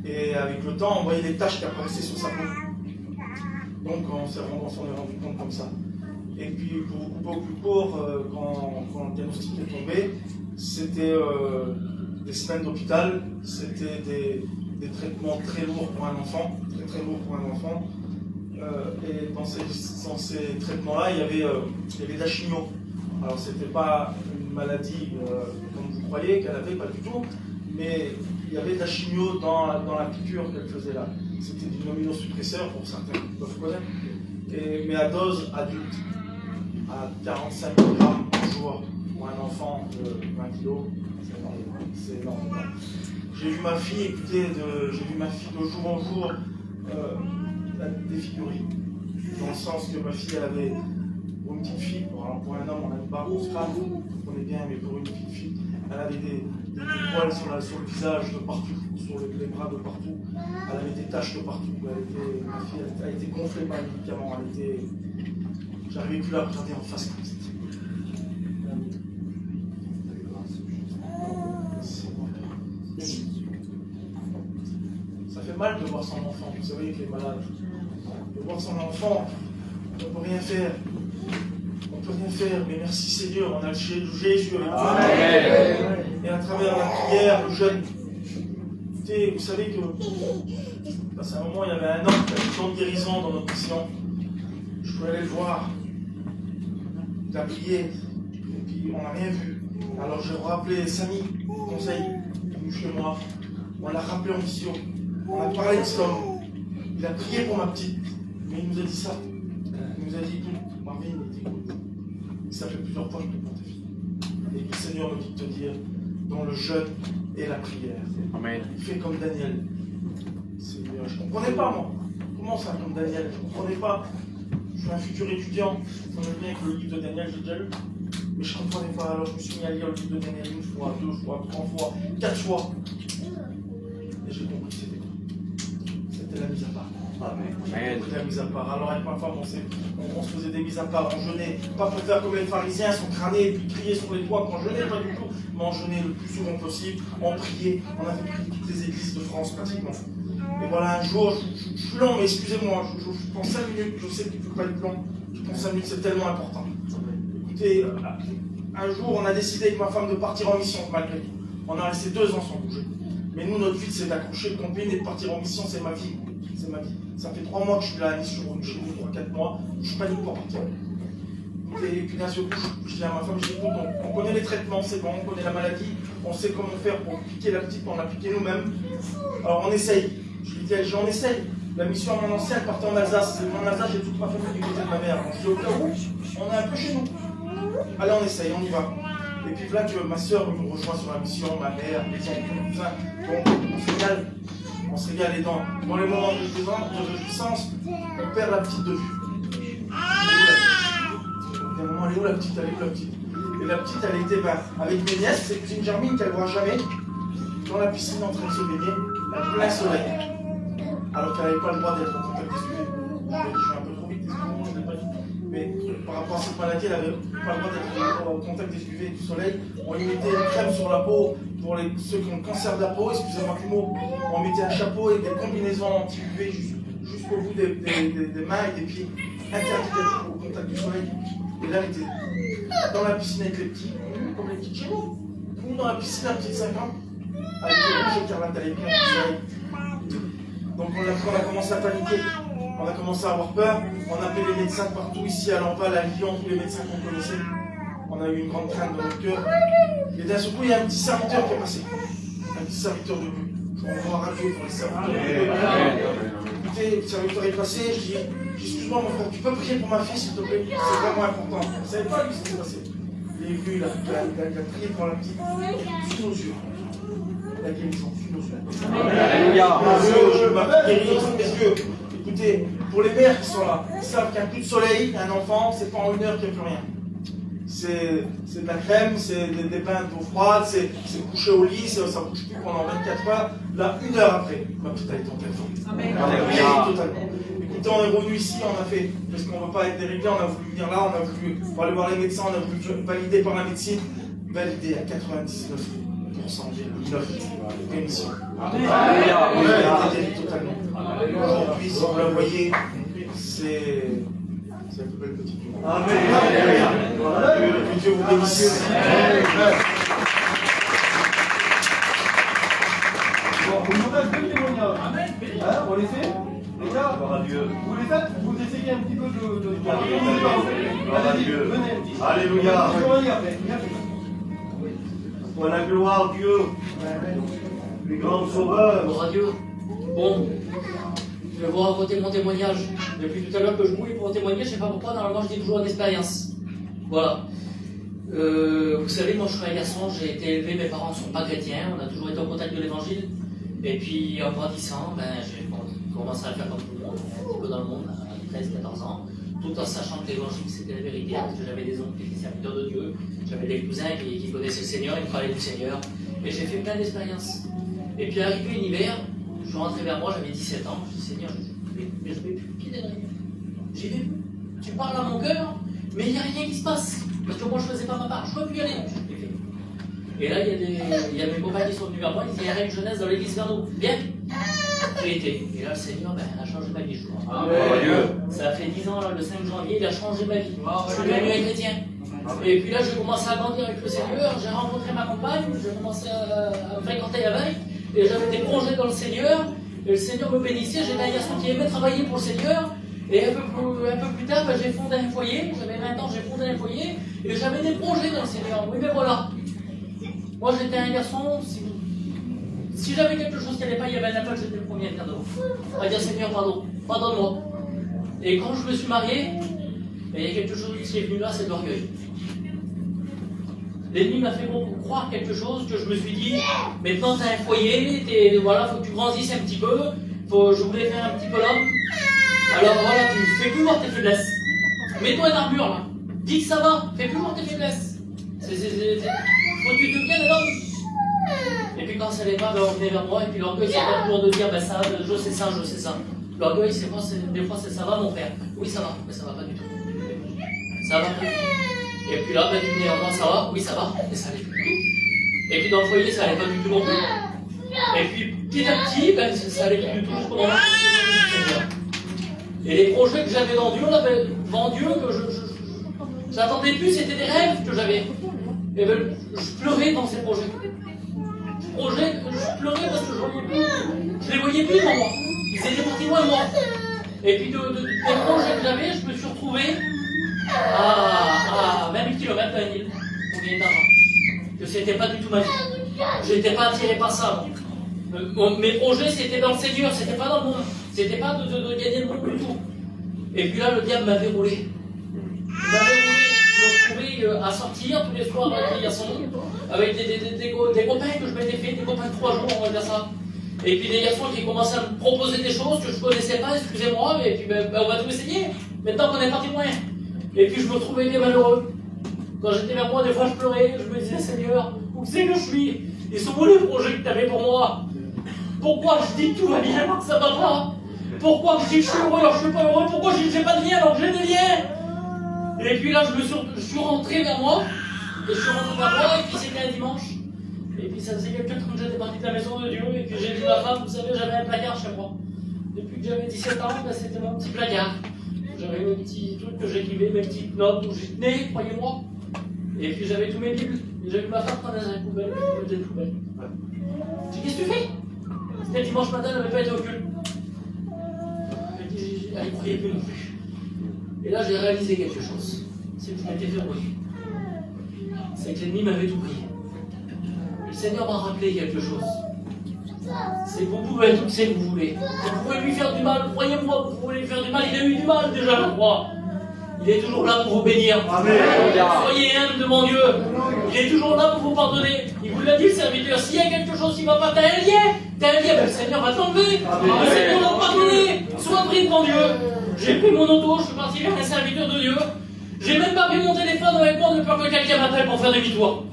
Et avec le temps, on voyait des taches qui apparaissaient sur sa peau. Donc on s'en est rendu compte comme ça. Et puis pour vous couper au plus court, quand le diagnostic est tombé, c'était des semaines d'hôpital, c'était des traitements très lourds pour un enfant, très lourds pour un enfant. Et dans ces traitements-là, il y avait de la chimio. Alors, c'était pas une maladie comme vous croyez qu'elle avait, pas du tout, mais il y avait de la chimio dans la piqûre qu'elle faisait là. C'était du immunosuppresseur pour certains qui peuvent connaître, mais à dose adulte, à 45 mg par jour pour un enfant de 20 kg, c'est énorme. J'ai vu ma fille, écoutez, j'ai vu ma fille de jour en jour défigurée, dans le sens que ma fille, elle avait, pour une petite fille, pour un homme, on a une barre au crâne, vous comprenez bien, mais pour une petite fille, elle avait des poils sur le visage de partout, sur les bras de partout, elle avait des taches de partout, ma fille, elle était gonflée par les médicaments, j'arrivais plus à la regarder en face comme c'était. Ça fait mal de voir son enfant, vous savez qu'il est malade. De voir son enfant, on ne peut rien faire. On ne peut rien faire, mais merci Seigneur, on a le Jésus avec nous. Et à travers la prière, le jeûne. Écoutez, vous savez que, à un moment, il y avait un homme qui avait une grande guérison dans notre mission. Je voulais aller le voir. Il a prié, et puis on n'a rien vu. Alors j'ai rappelé Samy, conseil, qui est venu chez moi. On l'a rappelé en mission. On a parlé de cet homme. Il a prié pour ma petite. Mais il nous a dit ça. Il nous a dit, écoute, Marvin, il dit, écoute, ça fait plusieurs fois que je te porte fille. Et le Seigneur me dit de te dire, dans le jeûne et la prière. Amen. Il fait comme Daniel. Seigneur, je ne comprenais pas, moi. Comment ça, comme Daniel? Je ne comprenais pas. Je suis un futur étudiant. Je connais bien que le livre de Daniel, j'ai déjà lu. Mais je ne comprenais pas. Alors je me suis mis à lire le livre de Daniel une fois, 2 fois, 3 fois, 4 fois. Et j'ai compris que c'était la mise à part. Amen. La mise à part. Alors avec ma femme, on se faisait des mises à part, on jeûnait. Pas pour faire comme les pharisiens, sont crânés et puis crier sur les toits qu'on jeûnait, pas du tout. Mais on jeûnait le plus souvent possible, on priait. On avait prié toutes les églises de France pratiquement. Et voilà, un jour, je suis long, mais excusez-moi, je prends 5 minutes, je sais qu'il ne faut pas être long. Je prends 5 minutes, c'est tellement important. Écoutez, un jour, on a décidé avec ma femme de partir en mission, malgré tout. On a resté 2 ans sans bouger. Mais nous, notre vie, c'est d'accrocher le compine et de partir en mission, c'est ma vie. C'est ma vie. Ça fait 3 mois que je suis là à Nice, je suis revenu chez nous, 3-4 mois. Je suis panique pour partir. Et puis d'un seul coup, je dis à ma femme, j'écoute, on connaît les traitements, c'est bon, on connaît la maladie, on sait comment faire pour piquer la petite, on l'a piqué nous-mêmes. Alors on essaye. Je lui dis, allez, on essaye. La mission à mon ancien, elle partait en Alsace. En Alsace, j'ai toute ma famille du côté de ma mère. Donc je dis, au cas où, on est un peu chez nous. Allez, on essaye, on y va. Et puis là, que ma soeur me rejoint sur la mission, ma mère, mes oncles, tout ça. Donc on se régale. On se régale les dents. Dans les moments de réjouissance, on perd la petite de vue. À un moment, elle est où la petite? Elle est où la petite? Et la petite, elle était avec mes nièces, ses cousines germines qu'elle ne voit jamais, dans la piscine en train de se baigner, à plein soleil. Alors qu'elle n'avait pas le droit d'être au contact des UV. Je vais un peu trop vite, excusez-moi, je ne l'ai pas dit. Mais par rapport à cette maladie, elle n'avait pas le droit d'être au contact des UV et du soleil. On lui mettait une crème sur la peau pour ceux qui ont le cancer de la peau, excusez-moi du mot. On mettait un chapeau et des combinaisons anti-UV jusqu'au bout des mains et des pieds. Interdit d'être au contact du soleil. Et là, elle était dans la piscine avec les petits, comme les petits chez nous. Nous, dans la piscine, la petite 5 ans, avec le rouge écarlate, elle est bien du soleil. Donc, on a commencé à paniquer. On a commencé à avoir peur. On appelait les médecins partout, ici à Lampal, à Lyon, tous les médecins qu'on connaissait. On a eu une grande crainte dans notre cœur. Et d'un seul coup, il y a un petit serviteur qui est passé. Un petit serviteur de but. On va radio pour les serviteurs de but. Écoutez, le serviteur est passé, je dis, excuse-moi mon frère, tu peux prier pour ma fille s'il te plaît? C'est vraiment important. Vous ne savez pas lui ce qui s'est passé. Il est venu, il a prié pour la petite, sous nos yeux. La guérison, sous nos yeux. Alléluia. Je m'appelle guérir sous mes yeux. Écoutez, pour les mères qui sont là, ils savent qu'il n'y a plus de soleil, un enfant, c'est pas en 1 heure qu'il n'y a plus rien. C'est de la crème, c'est des bains d'eau froide, c'est coucher au lit, ça ne bouge plus pendant 24 heures. Là, 1 heure après, ma petite elle est en pleine forme. Totalement. Écoutez, on est revenu ici, on a fait, parce qu'on ne veut pas être déréglé, on a voulu venir là, on a voulu aller voir les médecins, on a voulu valider par la médecine, validé à 99% des 9 émissions. On a été guéri totalement. Aujourd'hui, si vous la voyez, c'est la plus belle petite du monde. Que Dieu vous bénisse. Bon, vous montez un peu le témoignage. Hein, on les fait? Les gars, vous les faites? Vous essayez un petit peu de... Allez-y, venez. Alléluia. On va y aller après. Pour la gloire de Dieu. plus grand sauveur. Gloire à Dieu. Bon, je vais vous raconter mon témoignage. Depuis tout à l'heure que je bouille pour témoigner, je ne sais pas pourquoi, normalement je dis toujours une expérience. Voilà. Vous savez, moi je suis un garçon, j'ai été élevé, mes parents ne sont pas chrétiens, on a toujours été en contact de l'évangile. Et puis en grandissant, j'ai commencé à faire comme tout le monde, un petit peu dans le monde, à 13-14 ans, tout en sachant que l'évangile c'était la vérité, parce que j'avais des oncles qui étaient serviteurs de Dieu, j'avais des cousins qui connaissaient le Seigneur, ils me parlaient du Seigneur, et j'ai fait plein d'expériences. Et puis arrivé un hiver, je suis rentré vers moi, j'avais 17 ans, je dis Seigneur, je vais plus quitter la vie. J'y vais plus. Tu parles à mon cœur, mais il n'y a rien qui se passe. Parce que moi je ne faisais pas ma part, je ne peux plus y aller. Et là, il y a mes copains qui sont venus vers moi, ils disaient, il y a une jeunesse dans l'église vers nous. Viens. J'ai été. Et là, le Seigneur a changé ma vie, je crois. Ça a fait 10 ans, là, le 5 janvier, il a changé ma vie. Je suis devenu un chrétien. Et puis là, j'ai commencé à grandir avec le Seigneur, j'ai rencontré ma compagne, j'ai commencé à fréquenter la veille, et j'avais des projets dans le Seigneur, et le Seigneur me bénissait, j'étais un garçon qui aimait travailler pour le Seigneur, et un peu plus tard, j'ai fondé un foyer, j'avais 20 ans, j'ai fondé un foyer, et j'avais des projets dans le Seigneur. Oui, mais voilà. Moi, j'étais un garçon, si j'avais quelque chose qui n'allait pas, il y avait un appel, j'étais le premier à dire non. À dire Seigneur, pardon, pardonne-moi. Et quand je me suis marié, il y a quelque chose qui est venu là, c'est l'orgueil. L'ennemi m'a fait croire quelque chose que je me suis dit, maintenant tu as un foyer, voilà, faut que tu grandisses un petit peu, je voulais faire un petit peu l'homme. Alors voilà, tu fais plus voir tes faiblesses. Mets-toi une armure là. Dis que ça va, fais plus voir tes faiblesses. Faut que tu deviennes l'homme. Et puis quand ça n'est pas, on venait vers moi, et puis l'orgueil c'est pas toujours de dire, ça, je sais ça, je sais ça. L'orgueil, des fois c'est ça va mon frère. Oui ça va, mais ça va pas du tout. Ça va pas du tout. Et puis là, tu venais vers moi, ça va, oui ça va, mais ça allait plus du tout. Et puis dans le foyer, ça allait pas du tout non plus. Et puis petit à petit, ça allait plus du tout jusqu'au moment où je suis. Et les projets que j'avais dans Dieu, que j'attendais plus, c'était des rêves que j'avais. Et je pleurais dans ces projets. Je pleurais parce que je les voyais plus pour moi. Ils étaient partis loin de moi. Et puis des projets que j'avais, je me suis retrouvé à 20 000 km d'un île pour gagner de l'argent. Que c'était pas du tout ma vie. Je n'étais pas attiré par ça. Mes projets, c'était dans le Seigneur, c'était pas dans le monde. C'était pas de gagner le monde du tout. Et puis là, le diable m'avait roulé. Je me retrouvais à sortir tous les soirs avec des garçons, avec des copains que je m'étais fait, des copains de 3 jours, on va dire ça. Et puis des garçons qui commençaient à me proposer des choses que je ne connaissais pas, excusez-moi, et puis on va tout essayer. Maintenant qu'on est parti loin. Et puis je me trouvais bien malheureux. Quand j'étais vers moi, des fois je pleurais, je me disais Seigneur, où c'est que je suis? Ils sont où les projets que tu avais pour moi? Pourquoi je dis que tout va bien alors que ça va pas? Pourquoi je dis que je suis heureux alors que je suis pas heureux? Pourquoi je dis que j'ai pas de lien alors que j'ai des liens? Et puis là, je suis rentré vers moi, et puis c'était un dimanche. Et puis ça faisait quelques temps que j'étais parti de la maison de Dieu, et puis j'ai vu ma femme, vous savez, j'avais un placard chez moi. Depuis que j'avais 17 ans, c'était mon petit placard. J'avais mes petits trucs que j'écrivais, mes petites notes où j'y tenais, croyez-moi. Et puis j'avais tous mes bibles, et j'ai vu ma femme prendre dans une poubelle, et une poubelle. J'ai dit, qu'est-ce que tu fais? C'était dimanche matin, elle n'avait pas été au culte. Elle ne croyait plus non plus. Et là, j'ai réalisé quelque chose. C'est que je m'étais fait rouler. C'est que l'ennemi m'avait tout pris. Le Seigneur m'a rappelé quelque chose. C'est que vous pouvez être tout ce que vous voulez. Vous pouvez lui faire du mal. Croyez-moi, vous pouvez lui faire du mal. Il a eu du mal déjà, je crois. Il est toujours là pour vous bénir. Amen. Soyez humble devant Dieu. Il est toujours là pour vous pardonner. Il vous l'a dit, le serviteur. S'il y a quelque chose qui ne va pas, t'as un lien. Ben, le Seigneur va t'enlever. Le Seigneur va te pardonner. Sois pris devant Dieu. J'ai pris mon auto, je suis parti vers un serviteur de Dieu. J'ai même pas pris mon téléphone avec moi de peur que quelqu'un m'appelle pour faire demi-tour.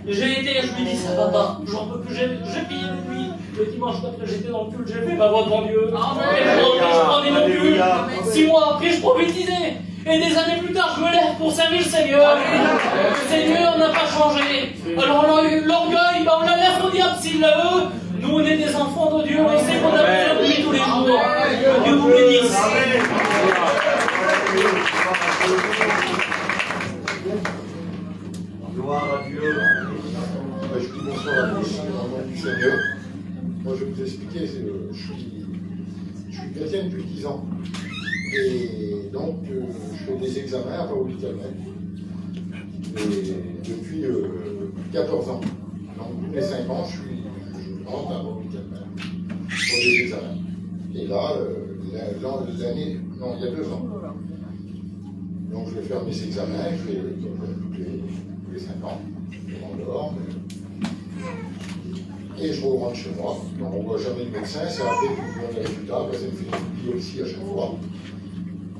J'ai été, je lui ai dit, ça va pas, j'en peux plus, j'ai payé de nuit. Le dimanche après, j'étais dans le culte, j'ai fait ma voix devant Dieu. Je prenais mon culte. 6 mois après, je prophétisais. Et des années plus tard, je me lève pour servir le Seigneur. Le Seigneur n'a pas changé. Alors l'orgueil, on la laisse au diable s'il la veut. Nous, on est des enfants de Dieu, on sait qu'on a besoin de lui tous les jours. Que Dieu vous bénisse. Gloire à Dieu. Je dis bonsoir à tous, au nom du Seigneur. Moi, je vais vous expliquer, je suis chrétien depuis 10 ans. Et donc, je fais des examens à Paoli-Calmel. Et depuis 14 ans. Donc, tous les 5 ans, Nantes, à Montpellier, pour des examens. Et là, l'année, non, il y a 2 ans. Donc je vais faire mes examens, je vais tous les 5 ans, je m'endors. Et je rentre chez moi. Donc on ne voit jamais le médecin, c'est après qu'il me donne les résultats, après ça me fait une biopsie à chaque fois.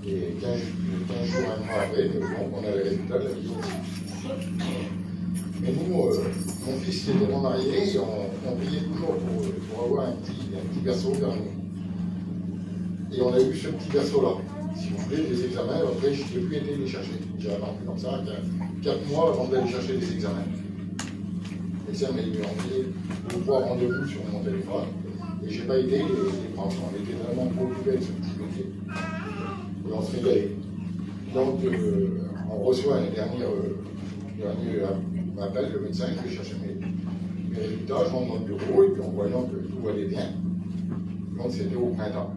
Et 15 jours, un mois après, donc on a les résultats de la biopsie. Mais nous, mon fils était non marié, et on payait toujours pour avoir un petit berceau vers nous. Et on a eu ce petit berceau-là. Si vous voulez, les examens, après, je n'ai plus été les chercher. J'ai attendu comme ça 4 mois avant d'aller chercher les examens. Et ça m'a envoyé 3 rendez-vous sur mon téléphone. Et je n'ai pas été les prendre. On était vraiment occupés avec ce petit métier. Et on se régalait. Donc, on reçoit un dernier appel, le médecin, je vais chercher mes résultats, je rentre dans le bureau, et puis en voyant que tout allait bien, donc c'était au printemps.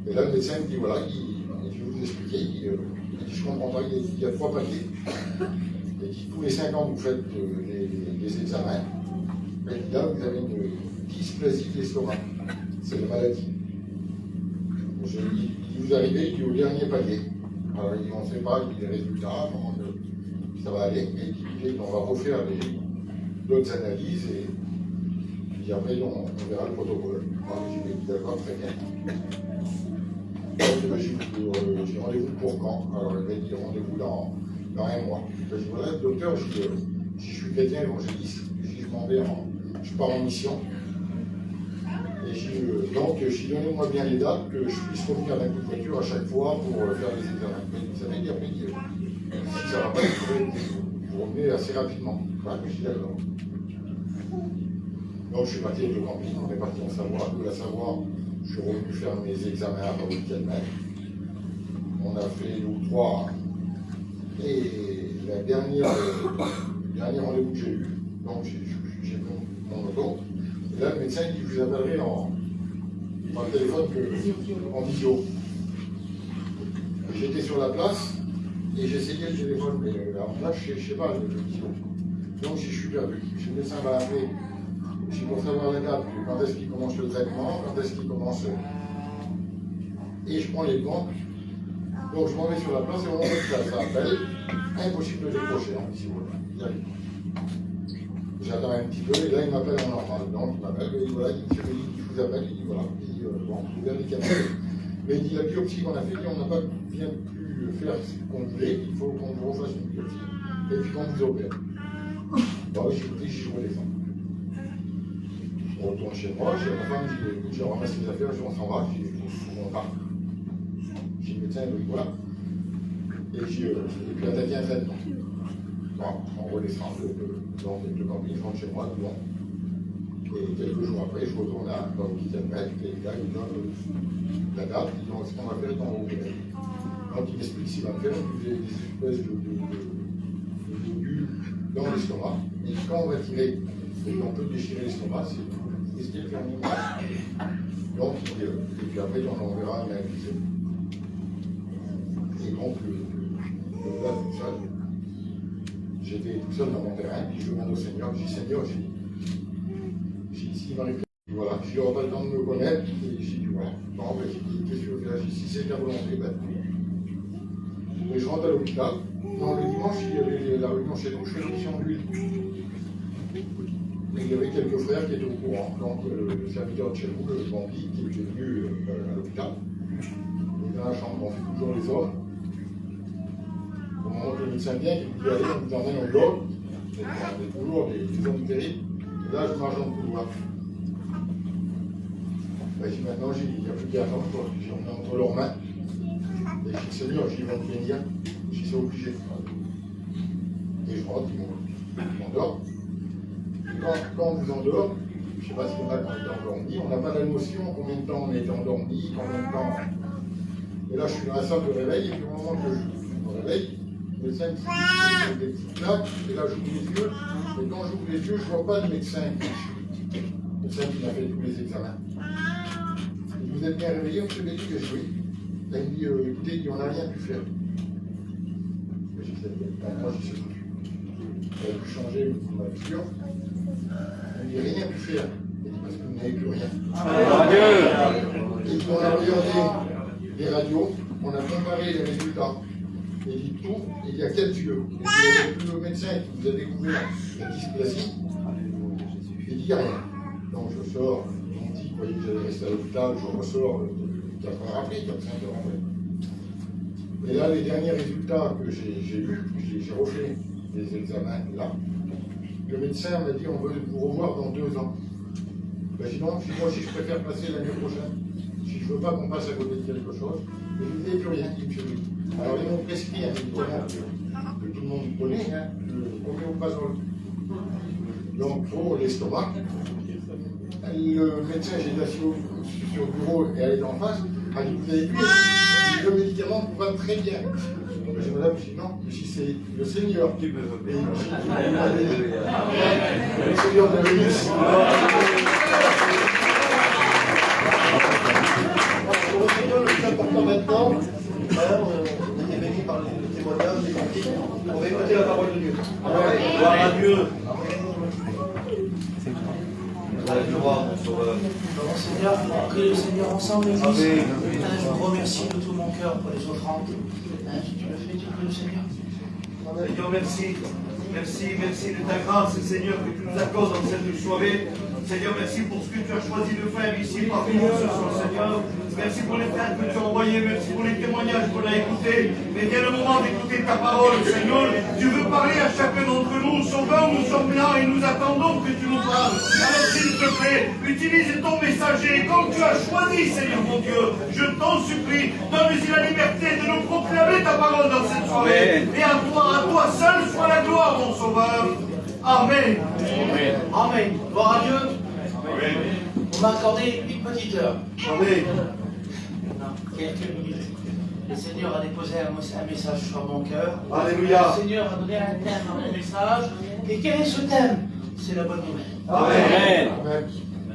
Et là, le médecin me dit, voilà, je vais vous expliquer, il dit, je comprends pas, il y a 3 papiers. Il dit, tous les 5 ans, vous faites les examens, et là, vous avez une dysplasie de l'estomac, c'est la maladie. Il vous arrivez, il dit, au dernier palier. Alors, on ne sait pas, il dit les résultats, comment ça va aller, et puis on va refaire d'autres analyses, et puis après, on verra le protocole. Alors, j'ai dit, d'accord, très bien. Donc, j'ai rendez-vous pour quand? Alors, il m'a dit rendez-vous dans 1 mois. Je dis, voilà, docteur, si je suis chrétien évangéliste, je m'en vais, je pars en mission. Et donc, donnez-moi bien les dates, que je puisse revenir avec une voiture à chaque fois pour faire les examens. Vous savez, il y a après, si ça ne va pas, vous revenez assez rapidement. Enfin, je suis d'accord. Donc, je suis parti avec le camping, on est parti en Savoie. De la Savoie, je suis revenu faire mes examens à Paris-Calmette. On a fait 2 ou 3. Et le dernier rendez-vous que j'ai eu, donc j'ai mon auto. Et là, le médecin dit, je vous appellerai par téléphone en visio. J'étais sur la place et j'essayais le téléphone, mais là, je ne sais pas le visio. Donc, je suis perdu. Le médecin m'a appelé. Je suis pour savoir la date, quand est-ce qu'il commence le traitement, quand est-ce qu'il commence. Et je prends les comptes. Donc, je m'en vais sur la place et on fait ça appelle. Impossible de décrocher en visio. J'attends un petit peu et là il m'appelle en normal. Donc il m'appelle et il dit voilà, il vous appelle, il dit voilà, il dit bon, vous verrez les caméras. Mais il dit la biopsie qu'on a fait, on n'a pas bien pu faire ce qu'on voulait, il faut qu'on vous refasse une biopsie. Et puis qu'on vous opère. Bon, j'ai écouté, j'y redescends. Je retourne chez moi, j'ai ma femme, j'ai ramassé les affaires, on s'en va, on part. J'ai le médecin, il dit voilà. Et puis attaqué un traitement. Bon, on redescend le camping, je rentre chez moi, devant. Et quelques jours après, je retourne à l'hôpital Maître, et là, il me donne la date, il dit ce qu'on va faire dans vos bébés. Donc, il m'explique ce qu'il va faire, il fait des espèces de bulles dans l'estomac. Et quand on va tirer, et on peut déchirer l'estomac, c'est essayer de faire une image. Donc, et puis après, on enverra une infusion. Et donc, là, tout ça, j'étais tout seul dans mon terrain, puis je demande au Seigneur, je dis Seigneur, j'ai dit, s'il m'arrive, voilà, je n'aurai pas le temps de me connaître, et j'ai dit, voilà, bon, ben, j'ai dit, qu'est-ce que tu veux faire? Si c'est ta volonté, ben, et je rentre à l'hôpital. Non, le dimanche, il y avait la réunion chez nous, je fais l'émission d'huile. Et il y avait quelques frères qui étaient au courant, donc le serviteur de chez nous, le Bambi, qui était venu à l'hôpital. Et dans la chambre, on fait toujours les hommes. Au moment que le médecin vient, il me dit allez, on vous emmène en dehors. On est toujours des hommes terribles. Et là, je marche dans le couloir. Ben, maintenant, il n'y a plus qu'à attendre, j'ai emmené entre leurs mains. Et je dis Seigneur, ils vont me bénir. Je suis obligé. Et je rentre, ils m'endorment. Quand on vous endort, je ne sais pas si on a quand on est endormi, on n'a pas la notion combien de temps on est endormi, combien de temps. Et là, je suis dans la salle de réveil, et puis au moment que je me réveille, le médecin me dit des petites claques, et là, j'ouvre les yeux, et quand j'ouvre les yeux, je ne vois pas le médecin qui m'a fait tous les examens. Et vous êtes bien réveillé, on s'est dit que je oui. Là, il me dit écoutez, on n'a rien pu faire. Et j'ai dit moi, je sais plus. J'avais pu changer ma lecture. Il n'y a rien pu faire. Et parce que vous n'avez plus rien. Adieu. Et puis on a regardé les radios, on a comparé les résultats. Et dit tout, il y a 4 yeux. Et puis le médecin qui vous a découvert la dysplasie, il dit rien. Donc je sors, on me dit, vous voyez que j'allais rester à l'hôpital, je ressors 4 heures après, 4-5 heures après. Et là, les derniers résultats que j'ai eus, j'ai refait des examens là. Le médecin m'a dit, on veut vous revoir dans 2 ans. Ben, j'ai dit non, moi aussi je préfère passer l'année prochaine. Si je ne veux pas qu'on passe à côté de quelque chose, mais je n'ai plus rien qui me survit. Alors ils m'ont prescrit un médicament que tout le monde connaît, hein, le oméprazole. Donc pour l'estomac, le médecin, j'étais assis sur le bureau et elle est en face, a dit, vous avez vu, le médicament vous va très bien. J'ai dit, madame, je dis non, si c'est le Seigneur qui me veut. Et le Seigneur me bénisse. Le plus important maintenant, on était béni par les témoignages, les cantiques, on va écouter la parole de Dieu. Gloire à Dieu. Gloire, mon Sauveur. Bon Seigneur, on prie le Seigneur ensemble, l'Église. Je vous remercie de tout mon cœur pour les offrandes. Si tu le fais, tu pries le Seigneur. Seigneur, merci. Merci de ta grâce, Seigneur, que tu nous accordes dans cette soirée. Seigneur, merci pour ce que tu as choisi de faire ici parmi nous ce soir, Seigneur. Merci pour les frères que tu as envoyés, merci pour les témoignages qu'on a écoutés. Mais vient le moment d'écouter ta parole, Seigneur. Tu veux parler à chacun d'entre nous, Sauveur, nous sommes là et nous attendons que tu nous parles. Alors s'il te plaît, utilise ton messager comme tu as choisi, Seigneur mon Dieu. Je t'en supplie, donne-lui la liberté de nous proclamer ta parole dans cette soirée. Et à toi seul soit la gloire, mon Sauveur. Amen. Amen. Amen. Gloire à Dieu. Amen. On m'a accordé une petite heure. Amen. Non, quelques minutes. Le Seigneur a déposé un message sur mon cœur. Alléluia. Le Seigneur a donné un thème à mon message. Et quel est ce thème? C'est la bonne nouvelle. Amen. Amen.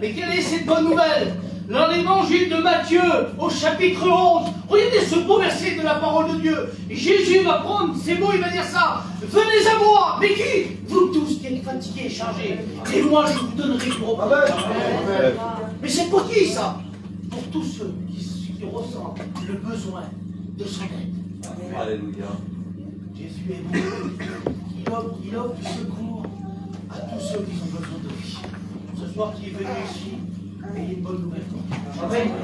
Mais quelle est cette bonne nouvelle? Dans l'évangile de Matthieu, au chapitre 11, regardez ce beau verset de la parole de Dieu. Jésus va prendre ces mots, il va dire ça. Venez à moi, mais qui? Vous tous qui êtes fatigués et chargés, et moi je vous donnerai du repos. Amen. Mais c'est pour qui ça? Pour tous ceux qui ressentent le besoin de son aide. Alléluia. Jésus est bon. Il offre du secours à tous ceux qui ont besoin de lui. Ce soir qui est venu ici, et il y a une bonne nouvelle pour toi.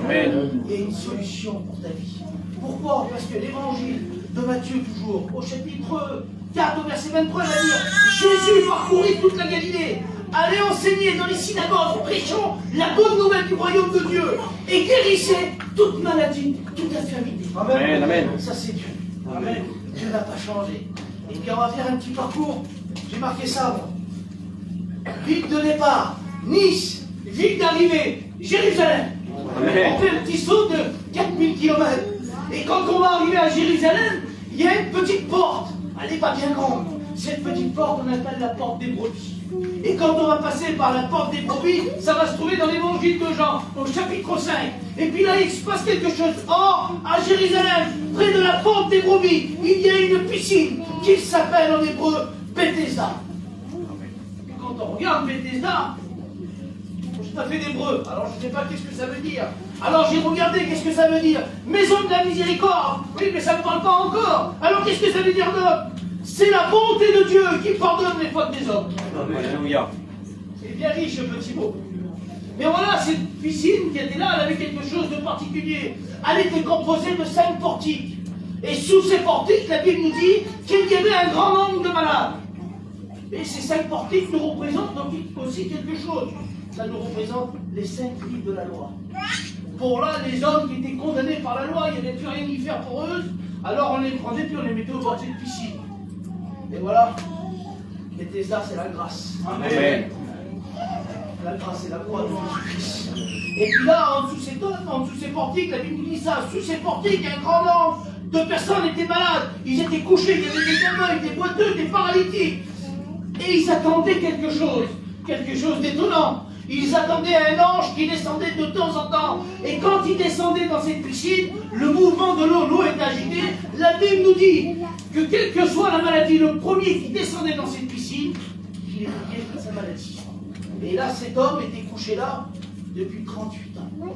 Amen. Il y a une solution pour ta vie. Pourquoi? Parce que l'évangile de Matthieu, toujours, au chapitre 4, au verset 23, il va dire Jésus parcourit toute la Galilée, allait enseigner dans les synagogues, prêchant la bonne nouvelle du royaume de Dieu, et guérissait toute maladie, toute infirmité. Amen. Amen. Ça, c'est Dieu. Amen. Dieu n'a pas changé. Et puis, on va faire un petit parcours. J'ai marqué ça, moi. Ville de départ, Nice. Ville d'arrivée, Jérusalem. Amen. On fait un petit saut de 4000 km. Et quand on va arriver à Jérusalem, il y a une petite porte. Elle n'est pas bien grande. Cette petite porte, on appelle la porte des brebis. Et quand on va passer par la porte des brebis, ça va se trouver dans l'évangile de Jean, au chapitre 5. Et puis là, il se passe quelque chose. Or, à Jérusalem, près de la porte des brebis, il y a une piscine qui s'appelle en hébreu Bethesda. Et quand on regarde Bethesda, tout à fait d'hébreu. Alors je ne sais pas qu'est-ce que ça veut dire. Alors j'ai regardé qu'est-ce que ça veut dire. Maison de la miséricorde. Oui, mais ça ne me parle pas encore. Alors qu'est-ce que ça veut dire d'autre? C'est la bonté de Dieu qui pardonne les fautes des hommes. Alléluia. C'est bien riche ce petit mot. Mais voilà, cette piscine qui était là, elle avait quelque chose de particulier. Elle était composée de 5 portiques. Et sous ces portiques, la Bible nous dit qu'il y avait un grand nombre de malades. Et ces 5 portiques nous représentent donc aussi quelque chose. Ça nous représente les 5 livres de la loi. Pour là, les hommes qui étaient condamnés par la loi, il n'y avait plus rien à y faire pour eux. Alors on les prenait puis on les mettait au bord de cette piscine. Et voilà, Bethesda, c'est la grâce. Amen. La grâce et la croix de Jésus-Christ. Et puis là, en dessous ces portiques, la Bible nous dit ça, sous ces portiques, un grand nombre de personnes étaient malades. Ils étaient couchés, il y avait des aveugles, des boiteux, des paralytiques. Et ils attendaient quelque chose d'étonnant. Ils attendaient un ange qui descendait de temps en temps. Et quand il descendait dans cette piscine, le mouvement de l'eau est agité. La Bible nous dit que quelle que soit la maladie, le premier qui descendait dans cette piscine, il était guéri de sa maladie. Et là, cet homme était couché là depuis 38 ans.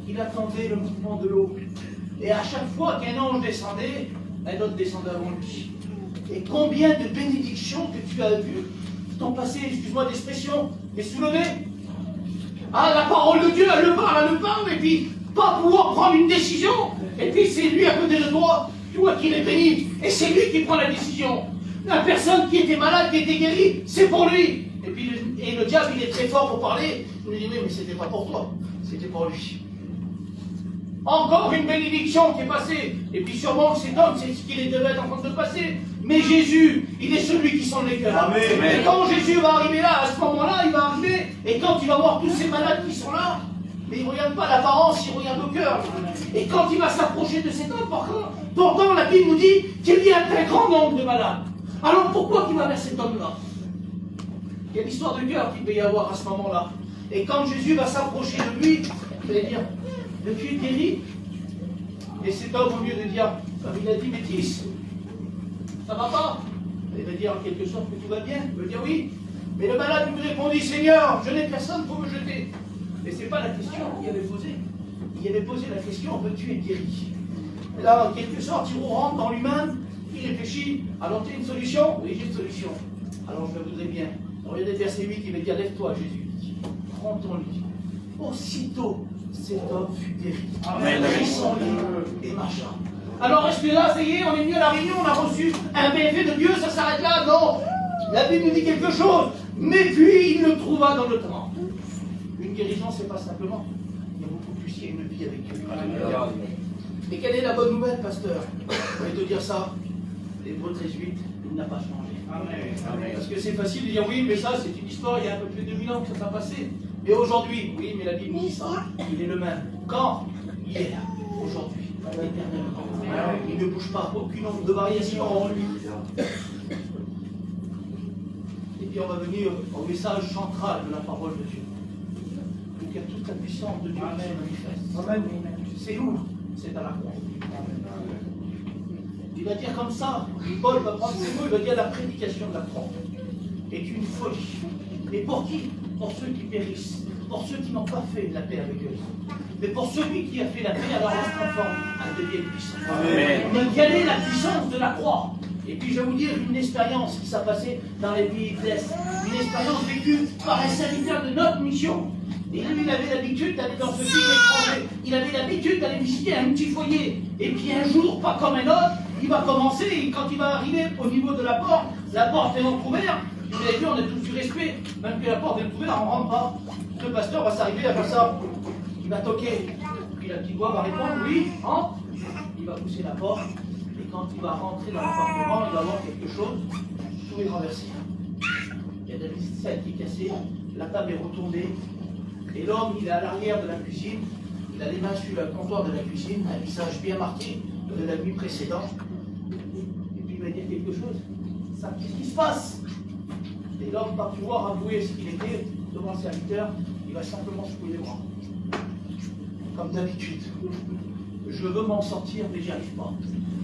Il attendait le mouvement de l'eau. Et à chaque fois qu'un ange descendait, un autre descendait avant lui. Et combien de bénédictions que tu as vues t'ont passé, excuse-moi d'expression, mais sous le nez. Ah, la parole de Dieu, elle le parle, et puis pas pouvoir prendre une décision. Et puis c'est lui à côté de toi, tu vois qu'il est béni, et c'est lui qui prend la décision. La personne qui était malade, qui était guérie, c'est pour lui. Et puis le diable, il est très fort pour parler. Je me dis, oui, mais c'était pas pour toi, c'était pour lui. Encore une bénédiction qui est passée. Et puis sûrement que cet homme, c'est ce qu'il devait être en train de passer. Mais Jésus, il est celui qui sonde les cœurs. Amen. Et quand Jésus va arriver là, à ce moment-là, il va arriver. Et quand il va voir tous ces malades qui sont là, mais il ne regarde pas l'apparence, il regarde le cœur. Et quand il va s'approcher de cet homme, pourtant la Bible nous dit qu'il y a un très grand nombre de malades. Alors pourquoi il va vers cet homme-là? Il y a l'histoire de cœur qu'il peut y avoir à ce moment-là. Et quand Jésus va s'approcher de lui, il va dire, tu es guéri? Et cet homme, au lieu de dire, comme il a dit, Métis, ça va pas? Il va dire en quelque sorte que tout va bien. Il va dire oui. Mais le malade lui répondit, Seigneur, je n'ai personne pour me jeter. Mais ce n'est pas la question qu'il avait posée. Il avait posé la question, veux-tu être guéri? Et là, en quelque sorte, il rentre dans lui-même, il réfléchit. Alors, tu as une solution? Oui, j'ai une solution. Alors, je voudrais bien. Regardez le verset 8, il va dire, lève-toi, Jésus. Prends ton lit. Aussitôt, cet homme fut guéri. Il prit son lit et marcha. Alors, est-ce que là, ça y est, on est venu à la réunion, on a reçu un bienfait de Dieu, ça s'arrête là? Non. La Bible nous dit quelque chose. Mais puis, il le trouva dans le temps. Une guérison, c'est pas simplement. Il y a beaucoup plus, il y a une vie avec Dieu. Et quelle est la bonne nouvelle, pasteur? Je vais te dire ça. L'Hébreu 13:8, il n'a pas changé. Amen. Parce que c'est facile de dire oui, mais ça, c'est une histoire, il y a un peu plus de 2000 ans que ça s'est passé. Et aujourd'hui, oui, mais la Bible dit ça. Il est le même. Quand? Hier, aujourd'hui, éternellement. Il ne bouge pas, aucune ombre de variation en lui. Et puis on va venir au message central de la parole de Dieu. Il y a toute la puissance de Dieu qui se manifeste. Amen. C'est où? C'est à la croix. Il va dire comme ça, Paul va prendre ces mots, il va dire la prédication de la croix est une folie. Mais pour qui? Pour ceux qui périssent, pour ceux qui n'ont pas fait la paix avec eux. Mais pour celui qui a fait la paix, alors on se transforme, elle devient puissant. Mais quelle est la puissance de la croix? Et puis je vais vous dire une expérience qui s'est passée dans les pays de l'Est, une expérience vécue par un serviteur de notre mission. Et lui, il avait l'habitude d'aller dans ce pays étranger. Il avait l'habitude d'aller visiter un petit foyer. Et puis un jour, pas comme un autre, il va commencer, et quand il va arriver au niveau de la porte est entrouverte. Vous avez vu, on a tous du respect. Même que la porte est ouverte, on ne rentre pas. Le pasteur va s'arriver à faire ça. Il va toquer. Puis la petite voix va répondre, oui, entre. Il va pousser la porte. Et quand il va rentrer dans l'appartement, il va voir quelque chose. Tout est renversé. Il y a de la vaisselle qui est cassée. La table est retournée. Et l'homme, il est à l'arrière de la cuisine. Il a les mains sur le comptoir de la cuisine, un visage bien marqué de la nuit précédente. Et puis il va dire quelque chose. Ça, qu'est-ce qui se passe? Et l'homme va pouvoir avouer ce qu'il était devant le serviteur. Il va simplement secouer les bras. Comme d'habitude. Je veux m'en sortir, mais j'y arrive pas.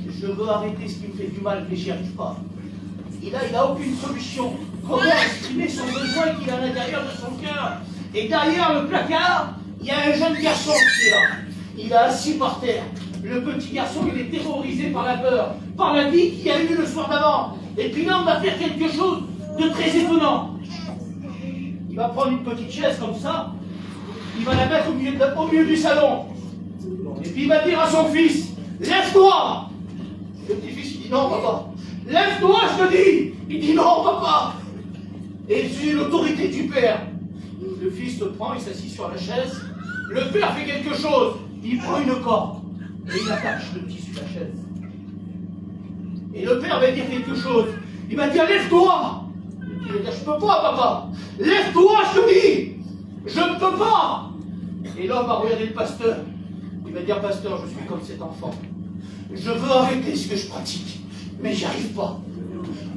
Je veux arrêter ce qui me fait du mal, mais j'y arrive pas. Et là, il n'a aucune solution. Comment exprimer son besoin qu'il a à l'intérieur de son cœur? Et derrière le placard, il y a un jeune garçon qui est là. Il est assis par terre. Le petit garçon, il est terrorisé par la peur, par la vie qu'il y a eu le soir d'avant. Et puis là, on va faire quelque chose de très étonnant. Il va prendre une petite chaise comme ça, il va la mettre au milieu du salon. Et puis il va dire à son fils, lève-toi. Le petit-fils, il dit non, papa. Lève-toi, je te dis. Il dit non, papa. Et c'est l'autorité du père. Le fils se prend, il s'assit sur la chaise. Le père fait quelque chose. Il prend une corde et il attache le petit sur la chaise. Et le père va dire quelque chose. Il va dire lève-toi. Il va dire je peux pas, papa. Lève-toi, je te dis. Je ne peux pas. Et l'homme va regarder le pasteur. Il va dire pasteur, je suis comme cet enfant. Je veux arrêter ce que je pratique, mais j'y arrive pas.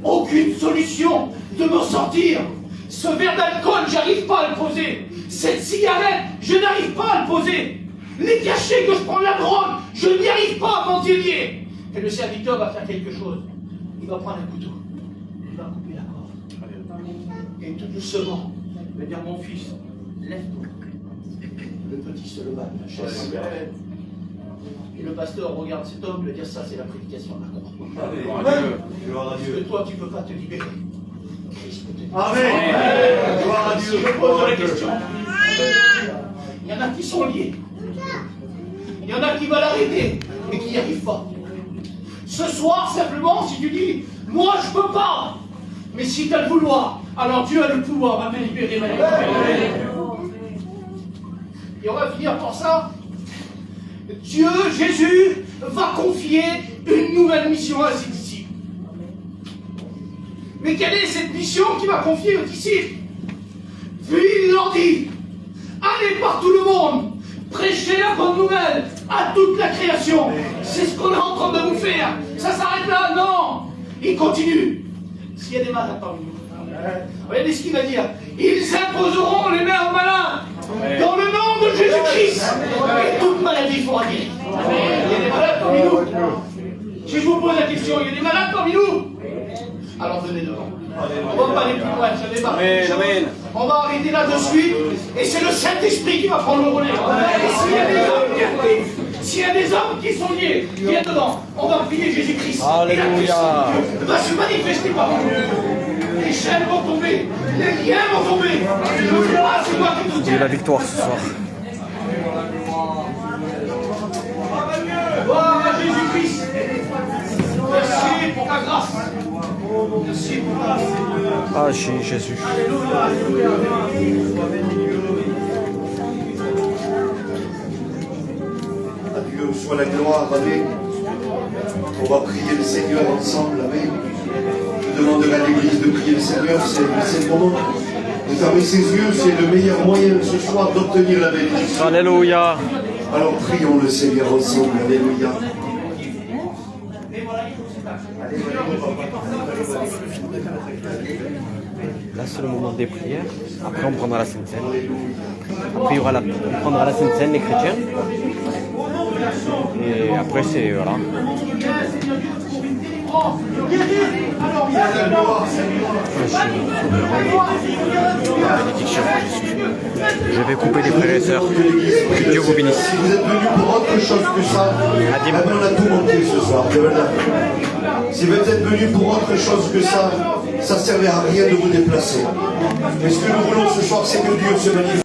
Aucune solution de m'en sortir. Ce verre d'alcool, j'arrive pas à le poser. Cette cigarette, je n'arrive pas à le poser. Les cachets que je prends de la drogue, je n'y arrive pas à m'en délier. Et le serviteur va faire quelque chose. Il va prendre un couteau. Il va couper la corde. Et tout doucement, Il va dire, mon fils, lève-toi. Le petit se leva de la chaise. Et le pasteur regarde cet homme, il va dire, ça c'est la prédication de la croix. Parce que toi, tu ne peux pas te libérer. Christ peut te libérer. Amen. Gloire à Dieu. Si je pose la question, il y en a qui sont liés. Il y en a qui veulent arrêter, mais qui n'y arrivent pas. Ce soir, simplement, si tu dis, moi je peux pas, mais si tu as le vouloir, alors Dieu a le pouvoir, va me libérer, va me libérer. Et on va finir par ça. Dieu, Jésus, va confier une nouvelle mission à ses disciples. Mais quelle est cette mission qu'il va confier aux disciples? Puis il leur dit, allez par tout le monde, prêchez la bonne nouvelle à toute la création. C'est ce qu'on est en train de vous faire. Ça s'arrête là? Non. Il continue. S'il y a des malades parmi nous, regardez ce qu'il va dire. Ils imposeront les mains aux malades dans le nom de Jésus-Christ. Et toute maladie sera guérie. Il y a des malades parmi nous. Si je vous pose la question, il y a des malades parmi nous? Alors venez devant. On va pas aller plus loin, ça débat. On va arrêter là de suite, et c'est le Saint-Esprit qui va prendre le relais. Et s'il y a des hommes qui actifs, s'il y a des hommes qui sont liés, viens devant. On va prier Jésus-Christ. Alléluia. Et va se manifester par nous. Les chaînes vont tomber, les liens vont tomber. Ah, c'est moi qui te J'ai tiens. la victoire ce soir. Gloire à Jésus-Christ. Merci pour ta grâce. Merci pour ta grâce. Ah, Jésus. À Dieu soit la gloire, amen. On va prier le Seigneur ensemble, amen. Je demanderai à l'Église de prier le Seigneur, c'est le moment de fermer ses yeux, c'est le meilleur moyen ce soir d'obtenir la bénédiction. Alléluia. Alors prions le Seigneur ensemble, alléluia. Là, c'est le moment des prières. Après, on prendra la Sainte Seine. Après, on prendra la Sainte Seine, les chrétiens. Et après, c'est... Voilà. Bénédiction, Jésus. Je vais couper les frères et sœurs. Que Dieu vous bénisse. Si vous êtes venus pour autre chose que ça, on a tout manqué ce soir. Si vous êtes venus pour autre chose que ça ne servait à rien de vous déplacer. Mais ce que nous voulons ce soir, c'est que Dieu se manifeste.